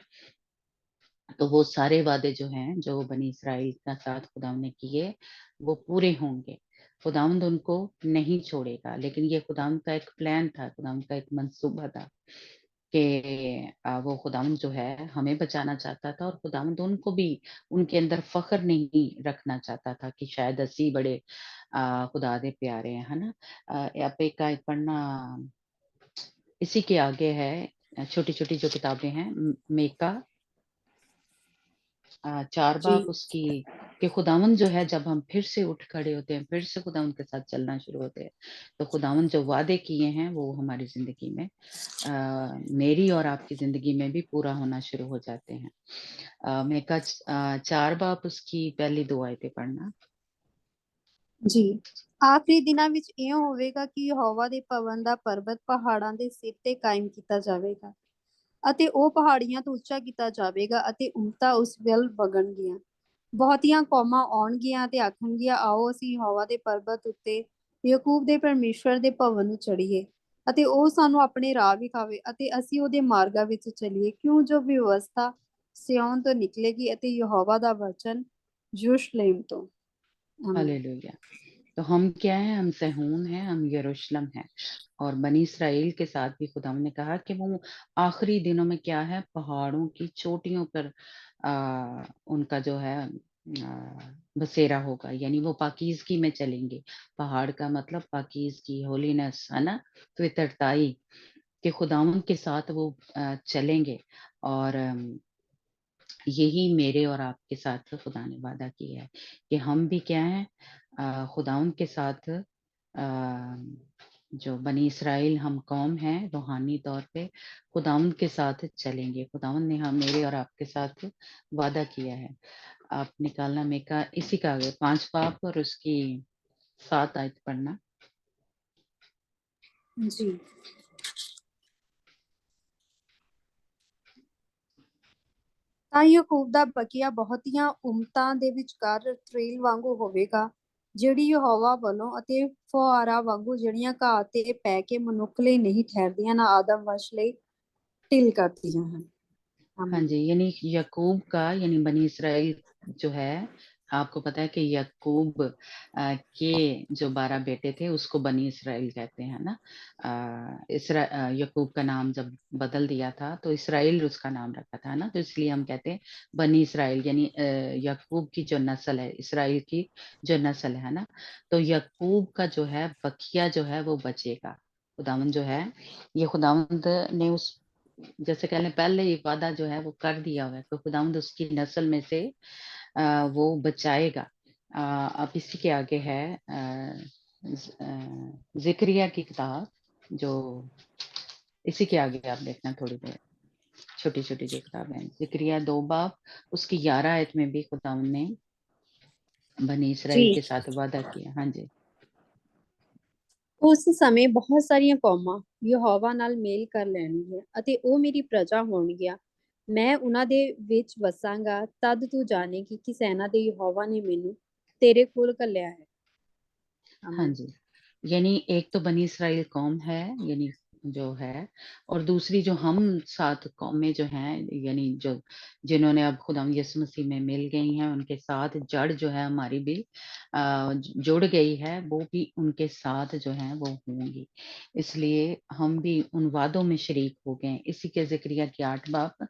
तो वो सारे वादे जो हैं, जो बनी इसराइल का साथ खुदावंद ने किए, वो पूरे होंगे। खुदावंद उनको नहीं छोड़ेगा, लेकिन ये खुदावंद का एक प्लान था, खुदावंद का एक मंसूबा था कि वो खुदावंद जो है हमें बचाना चाहता था और खुदावंद उनको भी उनके अंदर फख्र नहीं रखना चाहता था कि शायद असी बड़े खुदा दे प्यारे हैं, है ना। आप एक आयत पढ़ना, इसी के आगे है, छोटी छोटी जो किताबें हैं, मेका 4 जी। बाब उसकी, कि खुदावंद जो है जब हम फिर से उठ खड़े होते हैं, फिर से खुदावंद के साथ चलना शुरू होते हैं, तो खुदावंद जो वादे किए हैं वो हमारी जिंदगी में, मेरी और आपकी जिंदगी में भी पूरा होना शुरू हो जाते हैं। मेका 4 बाब उसकी पहली 2 आयतें पढ़ना। ਜੀ। ਆਖਰੀ ਦਿਨਾਂ ਵਿੱਚ ਇਹ ਹੋਵੇਗਾ ਕਿ ਯਹੋਵਾ ਦੇ ਭਵਨ ਦਾ ਪਰਬਤ ਪਹਾੜਾਂ ਦੇ ਸਿਰ ਤੇ ਕਾਇਮ ਕੀਤਾ ਜਾਵੇਗਾ ਅਤੇ ਉਹ ਪਹਾੜੀਆਂ ਤੋਂ ਉੱਚਾ ਕੀਤਾ ਜਾਵੇਗਾ ਅਤੇ ਉਮਤਾਂ ਉਸ ਵੱਲ ਵਗਣਗੀਆਂ। ਬਹੁਤੀਆਂ ਕੌਮਾਂ ਆਉਣਗੀਆਂ ਤੇ ਆਖਣਗੀਆਂ, ਆਓ ਅਸੀਂ ਯਹੋਵਾ ਦੇ ਪਰਬਤ ਉੱਤੇ ਯਾਕੂਬ ਦੇ ਪਰਮੇਸ਼ਵਰ ਦੇ ਭਵਨ ਨੂੰ ਚੜ੍ਹੀਏ ਅਤੇ ਉਹ ਸਾਨੂੰ ਆਪਣੇ ਰਾਹ ਵਿਖਾਵੇ ਅਤੇ ਅਸੀਂ ਉਹਦੇ ਮਾਰਗਾਂ ਵਿੱਚ ਚੱਲੀਏ, ਕਿਉਂ ਜੋ ਵਿਵਸਥਾ ਸਿਯੋਨ ਤੋਂ ਨਿਕਲੇਗੀ ਅਤੇ ਯਹੋਵਾ ਦਾ ਵਚਨ ਯਰੂਸ਼ਲਮ ਤੋਂ। आमीन। हालेलुया। तो हम क्या है, हम सहून हैं, हम यरूशलेम हैं और बनी इसराइल के साथ भी खुदा ने कहा कि वो आखिरी दिनों में क्या है, पहाड़ों की चोटियों पर उनका जो है बसेरा होगा, यानी वो पाकीज़गी में चलेंगे। पहाड़ का मतलब पाकीज़गी, होलीनेस, है ना, पवित्रताई के खुदावंद के साथ वो चलेंगे और यही मेरे और आपके साथ खुदा ने वादा किया है कि हम भी क्या है, खुदावंद के साथ जो बनी इसराइल हम कौम है, रूहानी तौर पे खुदावंद के साथ चलेंगे। खुदावंद ने हम मेरे और आपके साथ वादा किया है। आप निकालना मेका इसी का आगे 5 बाब और उसकी 7 आयत पढ़ना। जी। ਤਾਂ ਯਾਕੂਬ ਦਾ ਬਕੀਆ ਬਹੁਤੀਆਂ ਉਮਤਾਂ ਦੇ ਵਿਚਕਾਰ ਤਰੇਲ ਵਾਂਗੂ ਹੋਵੇਗਾ, ਜਿਹੜੀ ਯਹੋਵਾ ਵੱਲੋਂ, ਅਤੇ ਫੁਹਾਰਾਂ ਵਾਂਗੂ ਜਿਹੜੀਆਂ ਘਾਹ ਤੇ ਪੈ ਕੇ ਮਨੁੱਖ ਲਈ ਨਹੀਂ ਠਹਿਰਦੀਆਂ, ਨਾ ਆਦਮ ਵੰਸ਼ ਲਈ ਢਿੱਲ ਕਰਦੀਆਂ ਹਨ। हाँ जी, यानी याकूब का, यानी बनी इसराइल जो है, आपको पता है कि याकूब के जो 12 बेटे थे उसको बनी इसराइल कहते हैं ना। याकूब का नाम जब बदल दिया था तो इसराइल उसका नाम रखा था ना, तो इसलिए हम कहते हैं बनी इसराइल, यानी याकूब की जो नस्ल है, इसराइल की जो नस्ल है ना। तो याकूब का जो है बकिया जो है वो बचेगा, खुदावंद जो है, ये खुदावंद ने उस जैसे कह लें पहले ये वादा जो है वो कर दिया हुआ है, तो खुदावंद उसकी नस्ल में से वो बचाएगा। अब इसी के आगे है ज़िक्रिया की किताब, जो इसी के आगे आप देखना थोड़ी देर, छोटी-छोटी जो किताब है, ज़िक्रिया 2 बाब उसकी 11 आयत में भी खुदावंद ने बनी इसराइल जी। के साथ वादा किया। हाँ जी। ਉਸ ਸਮੇਂ ਬਹੁਤ ਸਾਰੀਆਂ ਕੌਮਾਂ ਯਹੋਵਾ ਨਾਲ ਮੇਲ ਕਰ ਲੈਣਗੀਆਂ ਅਤੇ ਉਹ ਮੇਰੀ ਪ੍ਰਜਾ ਹੋਣਗੀਆਂ। ਮੈਂ ਉਹਨਾਂ ਦੇ ਵਿੱਚ ਵਸਾਂਗਾ। ਤਦ ਤੂੰ ਜਾਣੇਗੀ ਕਿ ਸੈਨਾ ਦੇ ਯਹੋਵਾ ਨੇ ਮੈਨੂੰ ਤੇਰੇ ਕੋਲ ਘੱਲਿਆ ਹੈ। हाँ ਆਮੀਨ। जी। यानी एक तो बनी इसराइल कौम है, यानी जो है, और दूसरी जो हम 7 कौमें जो हैं, यानी जो जिन्होंने अब खुदावंद यीशु मसीह में मिल गई हैं, उनके साथ जड़ जो है हमारी भी जुड़ गई है, वो भी उनके साथ जो है वो होंगी। इसलिए हम भी उन वादों में शरीक हो गए। इसी के ज़िक्रिया की 8 बाब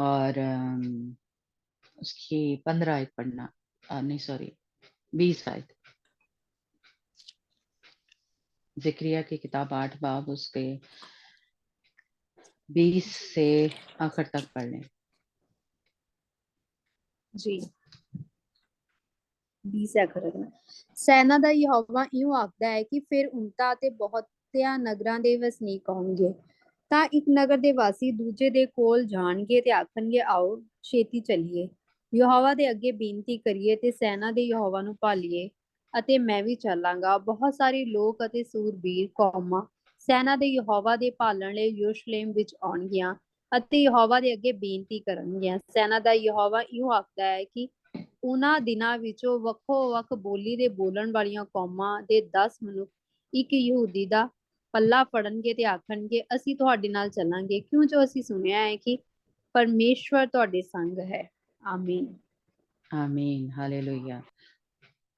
और उसकी 15 आयत पढ़ना, नहीं सॉरी 20 आयत। ज़िक्रिया की किताब 8 बाब उसके 20 से आखिर तक पढ़ लें। ਜੀ 20 ਆਖਰ ਤੱਕ। ਸੈਨਾ ਦਾ ਯਹੋਵਾ ਇਉਂ ਆਖਦਾ ਹੈ ਕਿ ਫਿਰ ਉਨਤਾਂ ਅਤੇ ਬਹੁਤਿਆਂ ਨਗਰਾਂ ਦੇ ਵਸਨੀਕ ਆਉਣਗੇ ਤਾਂ ਇੱਕ ਨਗਰ ਦੇ ਵਾਸੀ ਦੂਜੇ ਦੇ ਕੋਲ ਜਾਣਗੇ ਤੇ ਆਖਣਗੇ ਆਓ ਛੇਤੀ ਚੱਲੀਏ ਯਹੋਵਾ ਦੇ ਅੱਗੇ ਬੇਨਤੀ ਕਰੀਏ ਤੇ ਸੈਨਾ ਦੇ ਯਹੋਵਾ ਨੂੰ ਭਾਲੀਏ ਅਤੇ ਮੈਂ ਵੀ ਚੱਲਾਂਗਾ। ਬਹੁਤ ਸਾਰੇ ਲੋਕ ਅਤੇ ਸੂਰਬੀਰ ਕੌਮਾਂ ਸੈਨਾ ਦੇ ਯਹੋਵਾ ਦੇ ਭਾਲਣ ਲਈ ਯਰੂਸ਼ਲਮ ਵਿੱਚ ਆਉਣਗੀਆਂ ਅਤੇ ਯਹੋਵਾ ਦੇ ਅੱਗੇ ਬੇਨਤੀ ਕਰਨਗੀਆਂ। ਸੈਨਾ ਦਾ ਯਹੋਵਾ ਇਉਂ ਆਖਦਾ ਹੈ ਕਿ ਉਹਨਾਂ ਦਿਨਾਂ ਵਿੱਚੋਂ ਵੱਖੋ-ਵੱਖ ਬੋਲੀ ਦੇ ਬੋਲਣ ਵਾਲੀਆਂ ਕੌਮਾਂ ਦੇ 10 ਮਨੁੱਖ ਇੱਕ ਯਹੂਦੀ ਦਾ ਪੱਲਾ ਫੜਨਗੇ ਤੇ ਆਖਣਗੇ ਅਸੀਂ ਤੁਹਾਡੇ ਨਾਲ ਚੱਲਾਂਗੇ ਕਿਉਂ ਜੋ ਅਸੀਂ ਸੁਣਿਆ ਹੈ ਕਿ ਪਰਮੇਸ਼ਵਰ ਤੁਹਾਡੇ ਸੰਗ ਹੈ। ਆਮੀਨ। आमीन, हालेलुया।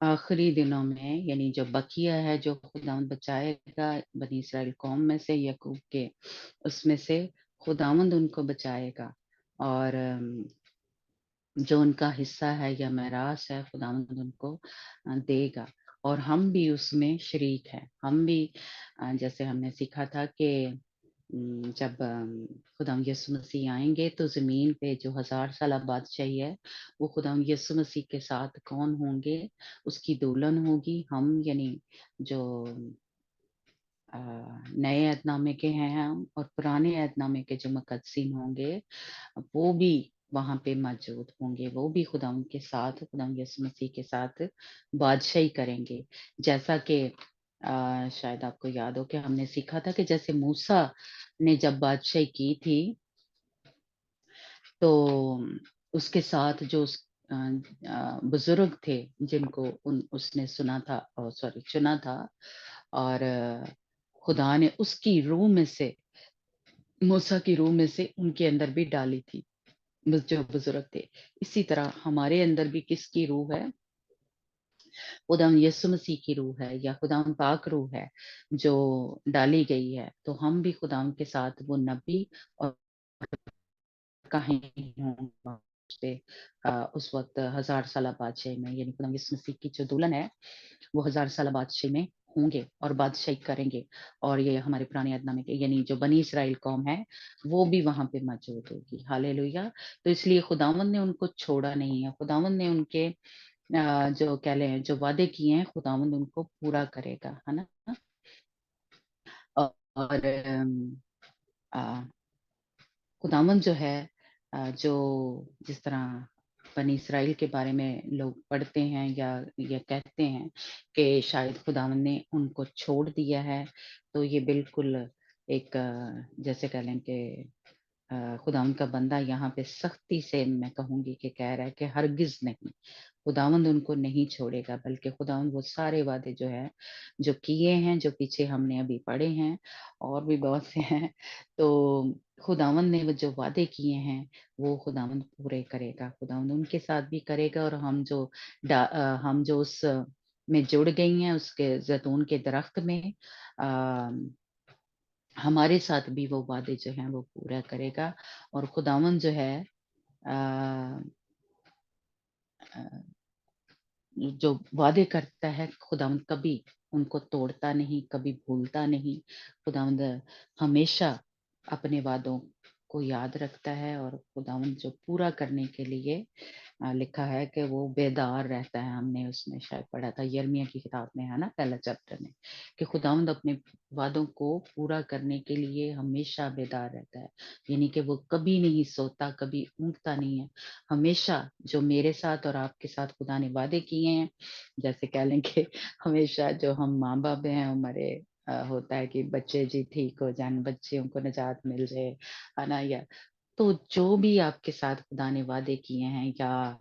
आखिरी दिनों में, यानी जो बकिया है, जो खुदावंद बचाएगा बनी इसराइल कौम में से, याकूब के उसमें से खुदावंद उनको बचाएगा, और जो उनका हिस्सा है या मैरास है खुदावंद उनको देगा, और हम भी उसमें शरीक हैं। हम भी जैसे हमने सीखा था कि जब खुदावंद यीशु मसीह आएंगे तो ज़मीन पे जो 1000 साल बादशाही है वो खुदावंद यीशु मसीह के साथ कौन होंगे, उसकी दुल्हन होगी हम, यानी जो नए अहदनामे के हैं हम, और पुराने अहदनामे के जो मुकद्दसीन होंगे वो भी वहाँ पे मौजूद होंगे। वो भी खुदावंद के साथ, खुदावंद यीशु मसीह के साथ बादशाही करेंगे। जैसा कि शायद आपको याद हो कि हमने सीखा था कि जैसे मूसा ने जब बादशाही की थी तो उसके साथ जो बुजुर्ग थे जिनको उसने चुना था, और खुदा ने उसकी रूह में से, मूसा की रूह में से उनके अंदर भी डाली थी जो बुजुर्ग थे। इसी तरह हमारे अंदर भी किसकी रूह है? खुदावंद यीशु मसीह की रूह है, या खुदावंद पाक रूह है जो डाली गई है। तो हम भी खुदावंद के साथ वो नबी और कहीं होंगे पे उस वक्त 1000 साल बादशाही में, यानी खुदावंद यीशु मसीह की जो दुल्हन है वो 1000 साल बादशाही में होंगे और बादशाही करेंगे। और ये हमारे पुराने अहदनामे के, यानी जो बनी इसराइल कौम है वो भी वहां पे मौजूद होगी। हालेलुया। तो इसलिए खुदावंद ने उनको छोड़ा नहीं है। खुदावंद ने उनके जो कह लें जो वादे किए हैं खुदावंद उनको पूरा करेगा, है ना। और खुदावंद जो है जो जिस तरह बनी इसराइल के बारे में लोग पढ़ते हैं या कहते हैं कि शायद खुदावंद ने उनको छोड़ दिया है, तो ये बिल्कुल एक जैसे कह लें कि खुदावंद का बंदा यहाँ पे सख्ती से मैं कहूंगी कि कह रहा है कि हरगिज नहीं, खुदावंद उनको नहीं छोड़ेगा, बल्कि खुदावंद वो सारे वादे जो है जो किए हैं, जो पीछे हमने अभी पढ़े हैं और भी बहुत से हैं, तो खुदावंद ने वो जो वादे किए हैं वो खुदावंद पूरे करेगा। खुदावंद उनके साथ भी करेगा, और हम जो उस में जुड़ गई हैं उसके जैतून के दरख्त में हमारे साथ भी वो वादे जो हैं वो पूरा करेगा। और खुदावंद जो है जो वादे करता है खुदावंद कभी उनको तोड़ता नहीं, कभी भूलता नहीं। खुदावंद हमेशा अपने वादों को याद रखता है, और खुदावंद जो पूरा करने के लिए लिखा है कि वो बेदार रहता है। हमने उसमें शायद पढ़ा था यिर्मयाह की किताब में, है ना, पहला चैप्टर में, कि खुदावंद अपने वादों को पूरा करने के लिए हमेशा बेदार रहता है। यानी कि वो कभी नहीं सोता, कभी ऊँघता नहीं है। हमेशा जो मेरे साथ और आपके साथ खुदा ने वादे किए हैं, जैसे कह लें कि हमेशा जो हम माँ बाप हैं हमारे, होता है कि बच्चे जी ठीक हो जाए, बच्चियों को निजात मिल जाए, है ना, या तो जो भी आपके साथ खुदा ने वादे किए हैं, या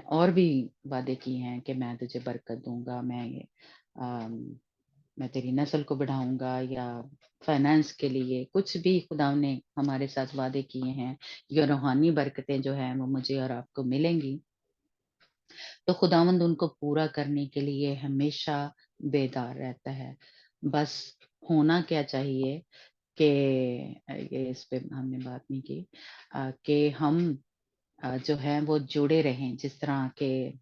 और भी वादे किए हैं कि मैं तुझे बरकत दूंगा, मैं तेरी नस्ल को बढ़ाऊंगा, या फाइनेंस के लिए कुछ भी खुदा ने हमारे साथ वादे किए हैं, या रूहानी बरकतें जो है वो मुझे और आपको मिलेंगी, तो खुदावंद उनको पूरा करने के लिए हमेशा बेदार रहता है। बस होना क्या चाहिए कि ये इस पे हमने बात नहीं की, कि हम जो है वो जुड़े रहें, जिस तरह के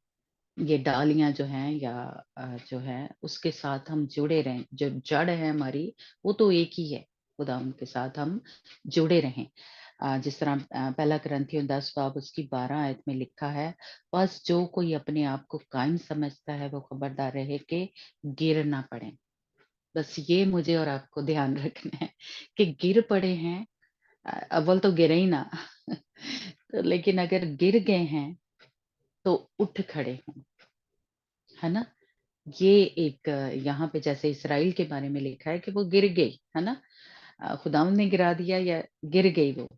ये डालियां जो हैं, या जो है उसके साथ हम जुड़े रहें। जो जड़ है हमारी वो तो एक ही है, खुदा उनके साथ हम जुड़े रहें। जिस तरह पहला करंथियों 10 बाब उसकी 12 आयत में लिखा है, बस जो कोई अपने आप को कायम समझता है वो खबरदार रहे कि गिर ना पड़े। बस ये मुझे और आपको ध्यान रखना है कि गिर पड़े हैं, अव्वल तो गिरे ही ना तो लेकिन अगर गिर गए हैं तो उठ खड़े हों, है ना। ये एक यहाँ पे जैसे इसराइल के बारे में लिखा है कि वो गिर गई, है ना, खुदावंद ने गिरा दिया या गिर गई वो।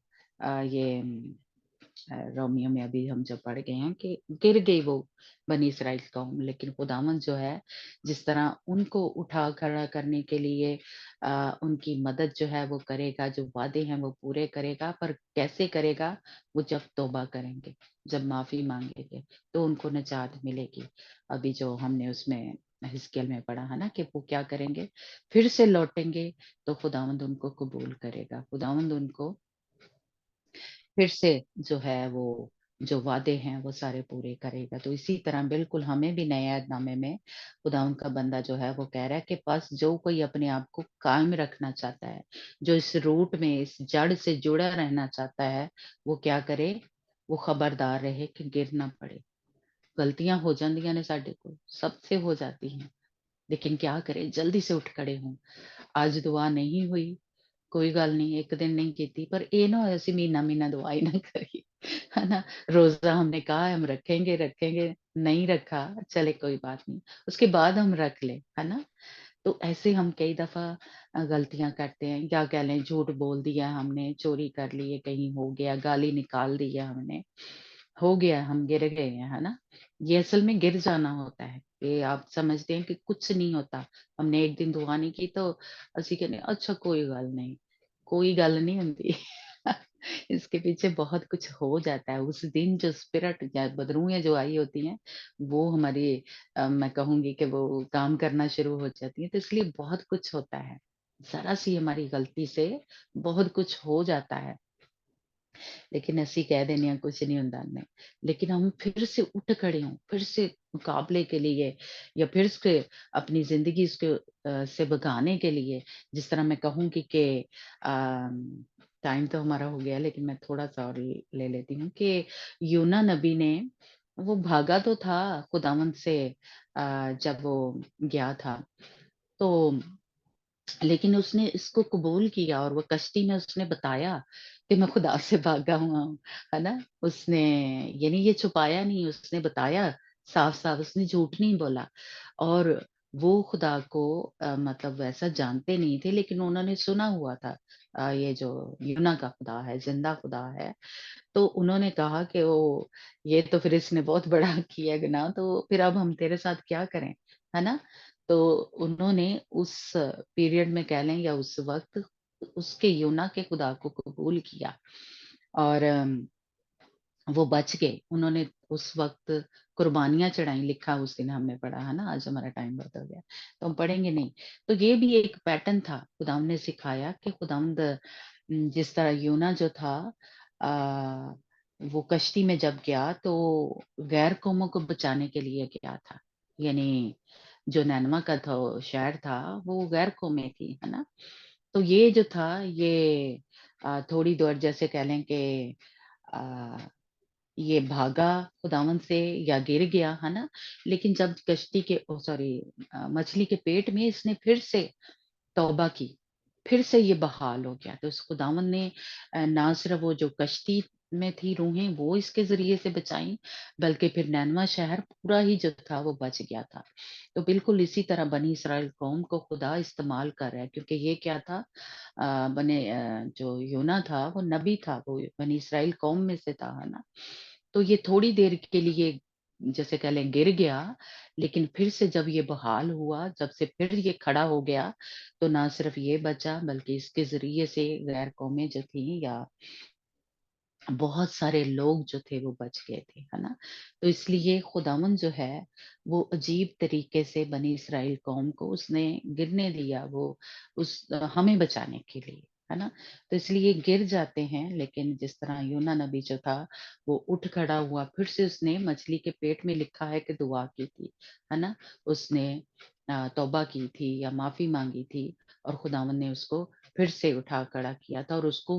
ये रोमियो में अभी हम जब पढ़ गए हैं कि गिर गई वो बनी इसराइल कौम, लेकिन खुदावंद जो है जिस तरह उनको उठा खड़ा करने के लिए उनकी मदद जो है वो करेगा, जो वादे हैं वो पूरे करेगा। पर कैसे करेगा? वो जब तौबा करेंगे, जब माफी मांगेंगे, तो उनको निजात मिलेगी। अभी जो हमने उसमें हिजकिय्याह में पढ़ा है ना कि वो क्या करेंगे, फिर से लौटेंगे तो खुदावंद उनको कबूल करेगा, खुदावंद उनको फिर से जो है वो जो वादे हैं वो सारे पूरे करेगा। तो इसी तरह बिल्कुल हमें भी नए ऐहदनामे में खुदावंद का बंदा जो है वो कह रहा है कि बस जो कोई अपने आप को कायम रखना चाहता है, जो इस रूट में इस जड़ से जुड़ा रहना चाहता है, वो क्या करे? वो खबरदार रहे कि गिर ना पड़े। गलतियां हो जाती ने साडे को, सबसे हो जाती हैं, लेकिन क्या करें, जल्दी से उठ खड़े हों। आज दुआ नहीं हुई, कोई गल नहीं, एक दिन नहीं कीती, पर ये ना होए असीं महीना महीना दुआ ही ना करिए, है ना। रोजा हमने कहा हम रखेंगे रखेंगे, नहीं रखा, चले कोई बात नहीं, उसके बाद हम रख ले, है ना। तो ऐसे हम कई दफा गलतियां करते हैं, क्या कह लें, झूठ बोल दिया हमने, चोरी कर ली है, कहीं हो गया, गाली निकाल दी है हमने, हो गया, हम गिर गए हैं, है ना। ये असल में गिर जाना होता है, ये आप समझते हैं कि कुछ नहीं होता, हमने एक दिन दुआ नहीं की तो ਅਸੀਂ कहने अच्छा कोई गल नहीं होती इसके पीछे बहुत कुछ हो जाता है। उस दिन जो स्पिरिट या बदरूहें जो आई होती हैं, वो हमारी मैं कहूंगी कि वो काम करना शुरू हो जाती है, तो इसलिए बहुत कुछ होता है, जरा सी हमारी गलती से बहुत कुछ हो जाता है। लेकिन ਅਸੀਂ कह देने हैं कुछ नहीं होता नहीं, लेकिन हम फिर से उठ खड़े हों, फिर से मुकाबले के लिए, या फिर से अपनी जिंदगी इसके से भगाने के लिए। जिस तरह मैं कहूँगी कि टाइम तो हमारा हो गया, लेकिन मैं थोड़ा सा और ले लेती हूँ कि यूना नबी ने वो भागा तो था खुदावंद से, जब वो गया था, तो लेकिन उसने इसको कबूल किया, और वो कश्ती में उसने बताया कि मैं खुदा से भागा हुआ हूँ, है ना। उसने यानी ये छुपाया नहीं, उसने बताया साफ-साफ, उसने झूठ नहीं बोला। और वो खुदा को मतलब वैसा जानते नहीं थे, लेकिन उन्होंने सुना हुआ था ये जो यूना का खुदा है, जिंदा खुदा है। तो उन्होंने कहा कि वो ये तो फिर इसने बहुत बड़ा किया गुनाह, तो फिर अब हम तेरे साथ क्या करें, है ना। तो उन्होंने उस पीरियड में कह लें या उस वक्त उसके यूना के खुदा को कबूल किया, और वो बच गए। उन्होंने उस वक्त कुर्बानियां चढ़ाई, लिखा उस दिन हमने पढ़ा, है ना। आज हमारा टाइम बहुत हो गया तो हम पढ़ेंगे नहीं। तो ये भी एक पैटर्न था, खुदावंद ने सिखाया कि खुदावंद जिस तरह यूना जो था आ, वो कश्ती में जब गया तो गैर कौमों को बचाने के लिए गया था। यानी जो नैनवा का था शहर था वो गैर कौमें थी, है ना। तो ये जो था ये थोड़ी देर जैसे कह लें कि अ, ये भागा खुदावन से या गिर गया, है ना। लेकिन जब कश्ती के सॉरी मछली के पेट में इसने फिर से तौबा की, फिर से ये बहाल हो गया। तो उस खुदावन ने ना सिर्फ वो जो कश्ती में थी रूहें वो इसके ज़रिए से बचाईं, बल्कि फिर नैनवा शहर पूरा ही जो था वो बच गया था। तो बिल्कुल इसी तरह बनी इस्राएल कौम को खुदा इस्तेमाल कर रहा है, क्योंकि ये क्या था जो यूना था वो नबी था, वो बनी इस्राएल कौम में से था, है ना। तो ये थोड़ी देर के लिए जैसे कह लें गिर गया, लेकिन फिर से जब ये बहाल हुआ, जब से फिर ये खड़ा हो गया, तो ना सिर्फ ये बचा बल्कि इसके ज़रिए से गैर कौमें जो थी या बहुत सारे लोग जो थे वो बच गए थे, है ना। तो इसलिए खुदावन जो है वो अजीब तरीके से बनी इस्राएल कौम को उसने गिरने दिया, वो हमें बचाने के लिए, है ना। तो इसलिए गिर जाते हैं, लेकिन जिस तरह यूना नबी जो था वो उठ खड़ा हुआ, फिर से उसने मछली के पेट में लिखा है कि दुआ की थी, है ना। उसने तौबा की थी या माफी मांगी थी, और खुदावन ने उसको फिर से उठा खड़ा किया था, और उसको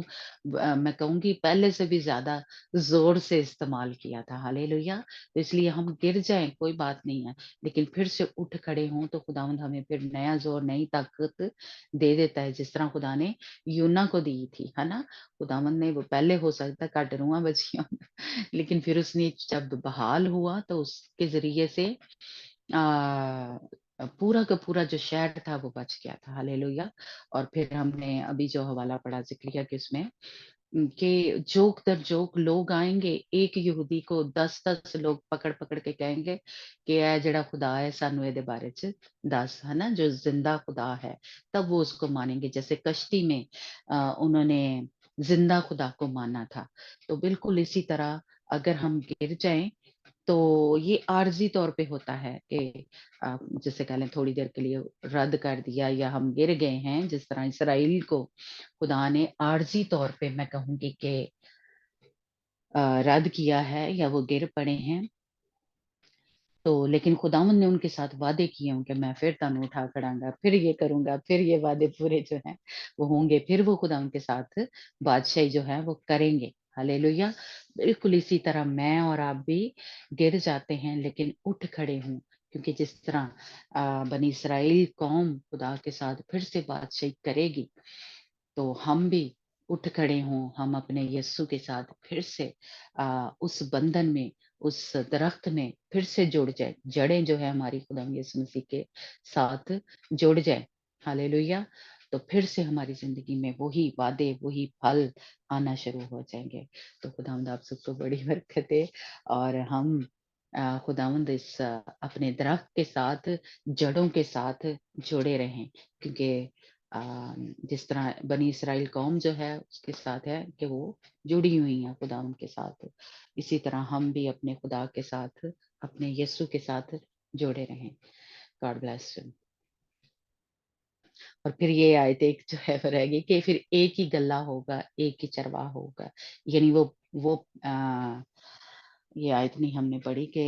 मैं कहूँगी पहले से भी ज़्यादा ज़ोर से इस्तेमाल किया था। हालेलुया! तो इसलिए हम गिर जाएँ कोई बात नहीं है, लेकिन फिर से उठ खड़े हों तो खुदावंद हमें फिर नया ज़ोर, नई ताकत दे देता है, जिस तरह खुदा ने यूना को दी थी, है ना? खुदावंद ने वो पहले हो सकता है काटरुआ बचियों लेकिन फिर उसने जब बहाल हुआ तो उसके ज़रिए से पूरा का पूरा जो शहर था वो बच गया था। हालेलुया! और फिर हमने अभी जो हवाला पढ़ा ज़िक्रिया के उसमें कि जोक दर जोक लोग आएंगे, एक यहूदी को 10-10 लोग पकड़-पकड़ के कहेंगे कि ए जेड़ा खुदा है सानू एदे बारे च दस, है ना, जो जिंदा खुदा है, तब वो उसको मानेंगे। जैसे कश्ती में उन्होंने जिंदा खुदा को माना था। तो बिल्कुल इसी तरह अगर हम गिर जाएं तो ये आर्जी तौर पे होता है कि जैसे कह लें थोड़ी देर के लिए रद्द कर दिया या हम गिर गए हैं, जिस तरह इसराइल को खुदा ने आर्जी तौर पे मैं कहूँगी कि रद्द किया है या वो गिर पड़े हैं। तो लेकिन खुदावंद ने उनके साथ वादे किए हों कि मैं फिर तुहानू उठा खड़ांगा, फिर ये करूँगा, फिर ये वादे पूरे जो हैं वो होंगे, फिर वो खुदा उनके साथ बादशाही जो है वो करेंगे। हालेलुया! बिल्कुल इसी तरह मैं और आप भी गिर जाते हैं लेकिन उठ खड़े हों, क्योंकि जिस तरह बनी इस्राएल कौम खुदा के साथ फिर से बादशाही करेगी, तो हम भी उठ खड़े हों, हम अपने यीशु के साथ फिर से उस बंधन में, उस दरख्त में फिर से जुड़ जाए। जड़ें जो है हमारी खुदा यीशु मसीह के साथ जुड़ जाए। हालेलुया! तो फिर से हमारी ज़िंदगी में वही वादे, वही फल आना शुरू हो जाएँगे। तो खुदावंद आप सबको बड़ी बरकत दे, और हम खुदावंद इस अपने दरख्त के साथ, जड़ों के साथ जुड़े रहें, क्योंकि अ, जिस तरह बनी इस्राएल कौम जो है उसके साथ है कि वो जुड़ी हुई है खुदा उनके साथ, इसी तरह हम भी अपने खुदा के साथ, अपने यीशु के साथ जुड़े रहें। God bless you. और फिर ये आयत एक जो है वो रहेगी कि फिर एक ही गल्ला होगा, एक ही चरवाह होगा, यानी वो ये आयत नहीं हमने पढ़ी कि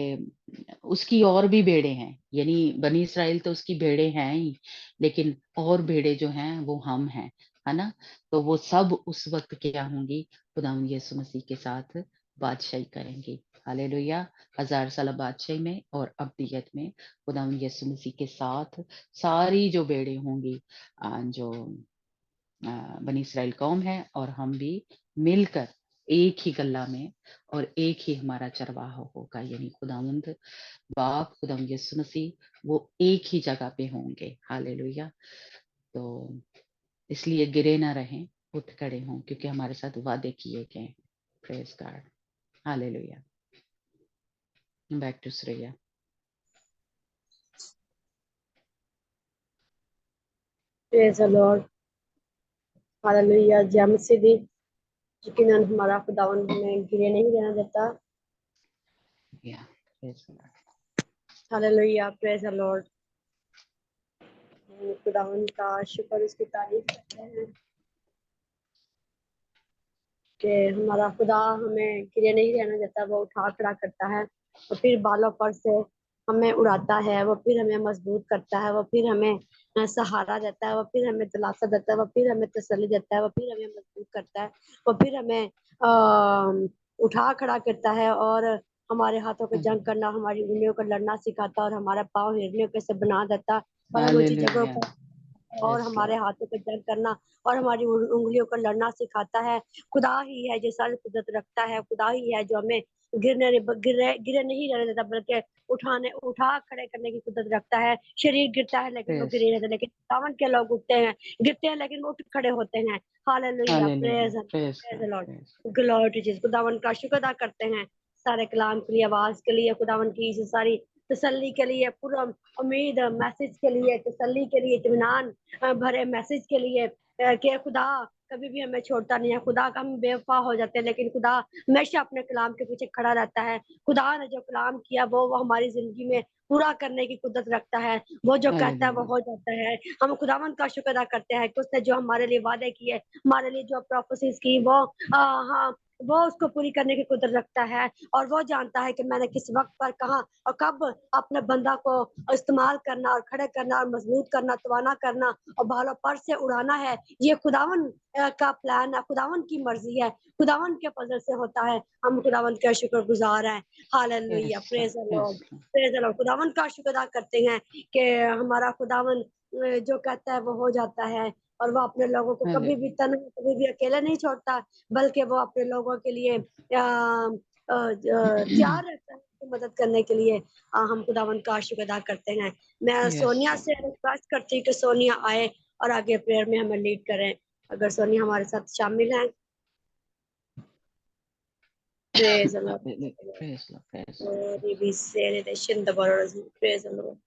उसकी और भी भेड़े हैं, यानी बनी इसराइल तो उसकी भेड़े हैं ही, लेकिन और भेड़े जो हैं वो हम हैं, है ना। तो वो सब उस वक्त क्या होंगी, खुदा यीशु मसीह के साथ बादशाही करेंगी। हालेलुया! 1000 साल बादशाही में और अब्दियत में खुदा यीशु मसीह के साथ सारी जो भेड़े होंगी, जो बनी इस्राएल कौम है, और हम भी मिलकर एक ही गल्ला में और एक ही हमारा चरवाहा होगा, यानी खुदावंद बाप, खुदावंद यीशु मसीह वो एक ही जगह पे होंगे। हालेलुया! तो इसलिए गिरे ना रहें, उठ खड़े हों, क्योंकि हमारे साथ वादे किए गए हैं। Praise God. Hallelujah! Back to Shreya. Praise the lord, hallelujah. जय मसीह दी। यकीनन हमारा खुदावंद हमें गिरे नहीं रहना देता। या praise God. Hallelujah, praise the Lord. खुदावंद का शुक्र, उसकी तारीफ करते हैं कि हमारा खुदा हमें गिरे नहीं रहना देता, वो उठा खड़ा करता है और फिर बालों पर से हमें उड़ाता है, वो फिर हमें मजबूत करता है, वो फिर हमें सहारा देता है, वो फिर हमें दिलासा देता है, वो फिर हमें तसल्ली देता है, वो फिर हमें मजबूत करता है, वो फिर हमें उठा खड़ा करता है और हमारे हाथों को जंग करना, हमारी उंगलियों को लड़ना सिखाता है और हमारा पाँव हिरनियों के से बना देता है और हम ऊंची जगहों Hallelujah. पर और Yes, हमारे Lord. हाथों को जंग करना और हमारी उंगलियों को लड़ना सिखाता है। खुदा ही है जो सारी कुदरत रखता है, खुदा ही है जो हमें गिरे नहीं रहने देता, बल्कि उठा खड़े करने की कुदरत रखता है। शरीर गिरता है लेकिन वो Yes. गिरे रहते, लेकिन खुदावंद के लोग उठते हैं, गिरते हैं लेकिन वो उठ खड़े होते हैं। Hallelujah, Hallelujah. Praise Praise praise God. Lord, Praise glory to Jesus. खुदावंद का शुक्र अदा करते हैं सारे कलाम के लिए, आवाज के लिए, खुदावंद की इस सारी तसल्ली के लिए, पूरा उम्मीद मैसेज के लिए, तसल्ली के लिए, इत्मीनान भरे मैसेज के लिए कि खुदा कभी भी हमें छोड़ता नहीं है। खुदा का हम बेवफा हो जाते हैं लेकिन खुदा हमेशा अपने कलाम के पीछे खड़ा रहता है। खुदा ने जो कलाम किया वो हमारी जिंदगी में पूरा करने की कुदरत रखता है। वो जो कहता है वो Hallelujah. हो जाता है। हम खुदावंद का शुक्र अदा करते हैं कि उसने जो हमारे लिए वादे किए, हमारे लिए जो प्रोफेसीज की, वो हाँ वो उसको पूरी करने की कुदरत रखता है और वो जानता है कि मैंने किस वक्त पर कहाँ और कब अपने बंदा को इस्तेमाल करना और खड़े करना और मजबूत करना, तवाना करना और बालों पर से उड़ाना है। ये खुदावन का प्लान है, खुदावन की मर्जी है, खुदावन के फजल से होता है। हम खुदावन का शुक्रगुजार हैं। Hallelujah, Yes, praise Lord. The Lord, Yes, Lord. Praise the Lord. खुदावन का शुक्र अदा करते हैं कि हमारा खुदावन जो कहता है वो हो जाता है और वो अपने लोगों को कभी भी Hallelujah. तन्हा, कभी भी अकेले नहीं छोड़ता, बल्कि वो अपने लोगों के लिए तैयार रहता है उनकी मदद करने के लिए। हम खुदावंद का शुक्र अदा करते हैं। मैं Yes, सोनिया Lord. से रिक्वेस्ट करती हूँ कि सोनिया आए और आगे प्रेयर में हमें लीड करें। अगर सोनिया हमारे साथ शामिल हैं। Praise the Lord, Hallelujah. Praise Lord. Praise Lord. glory be said, the shin the border, praise the Lord.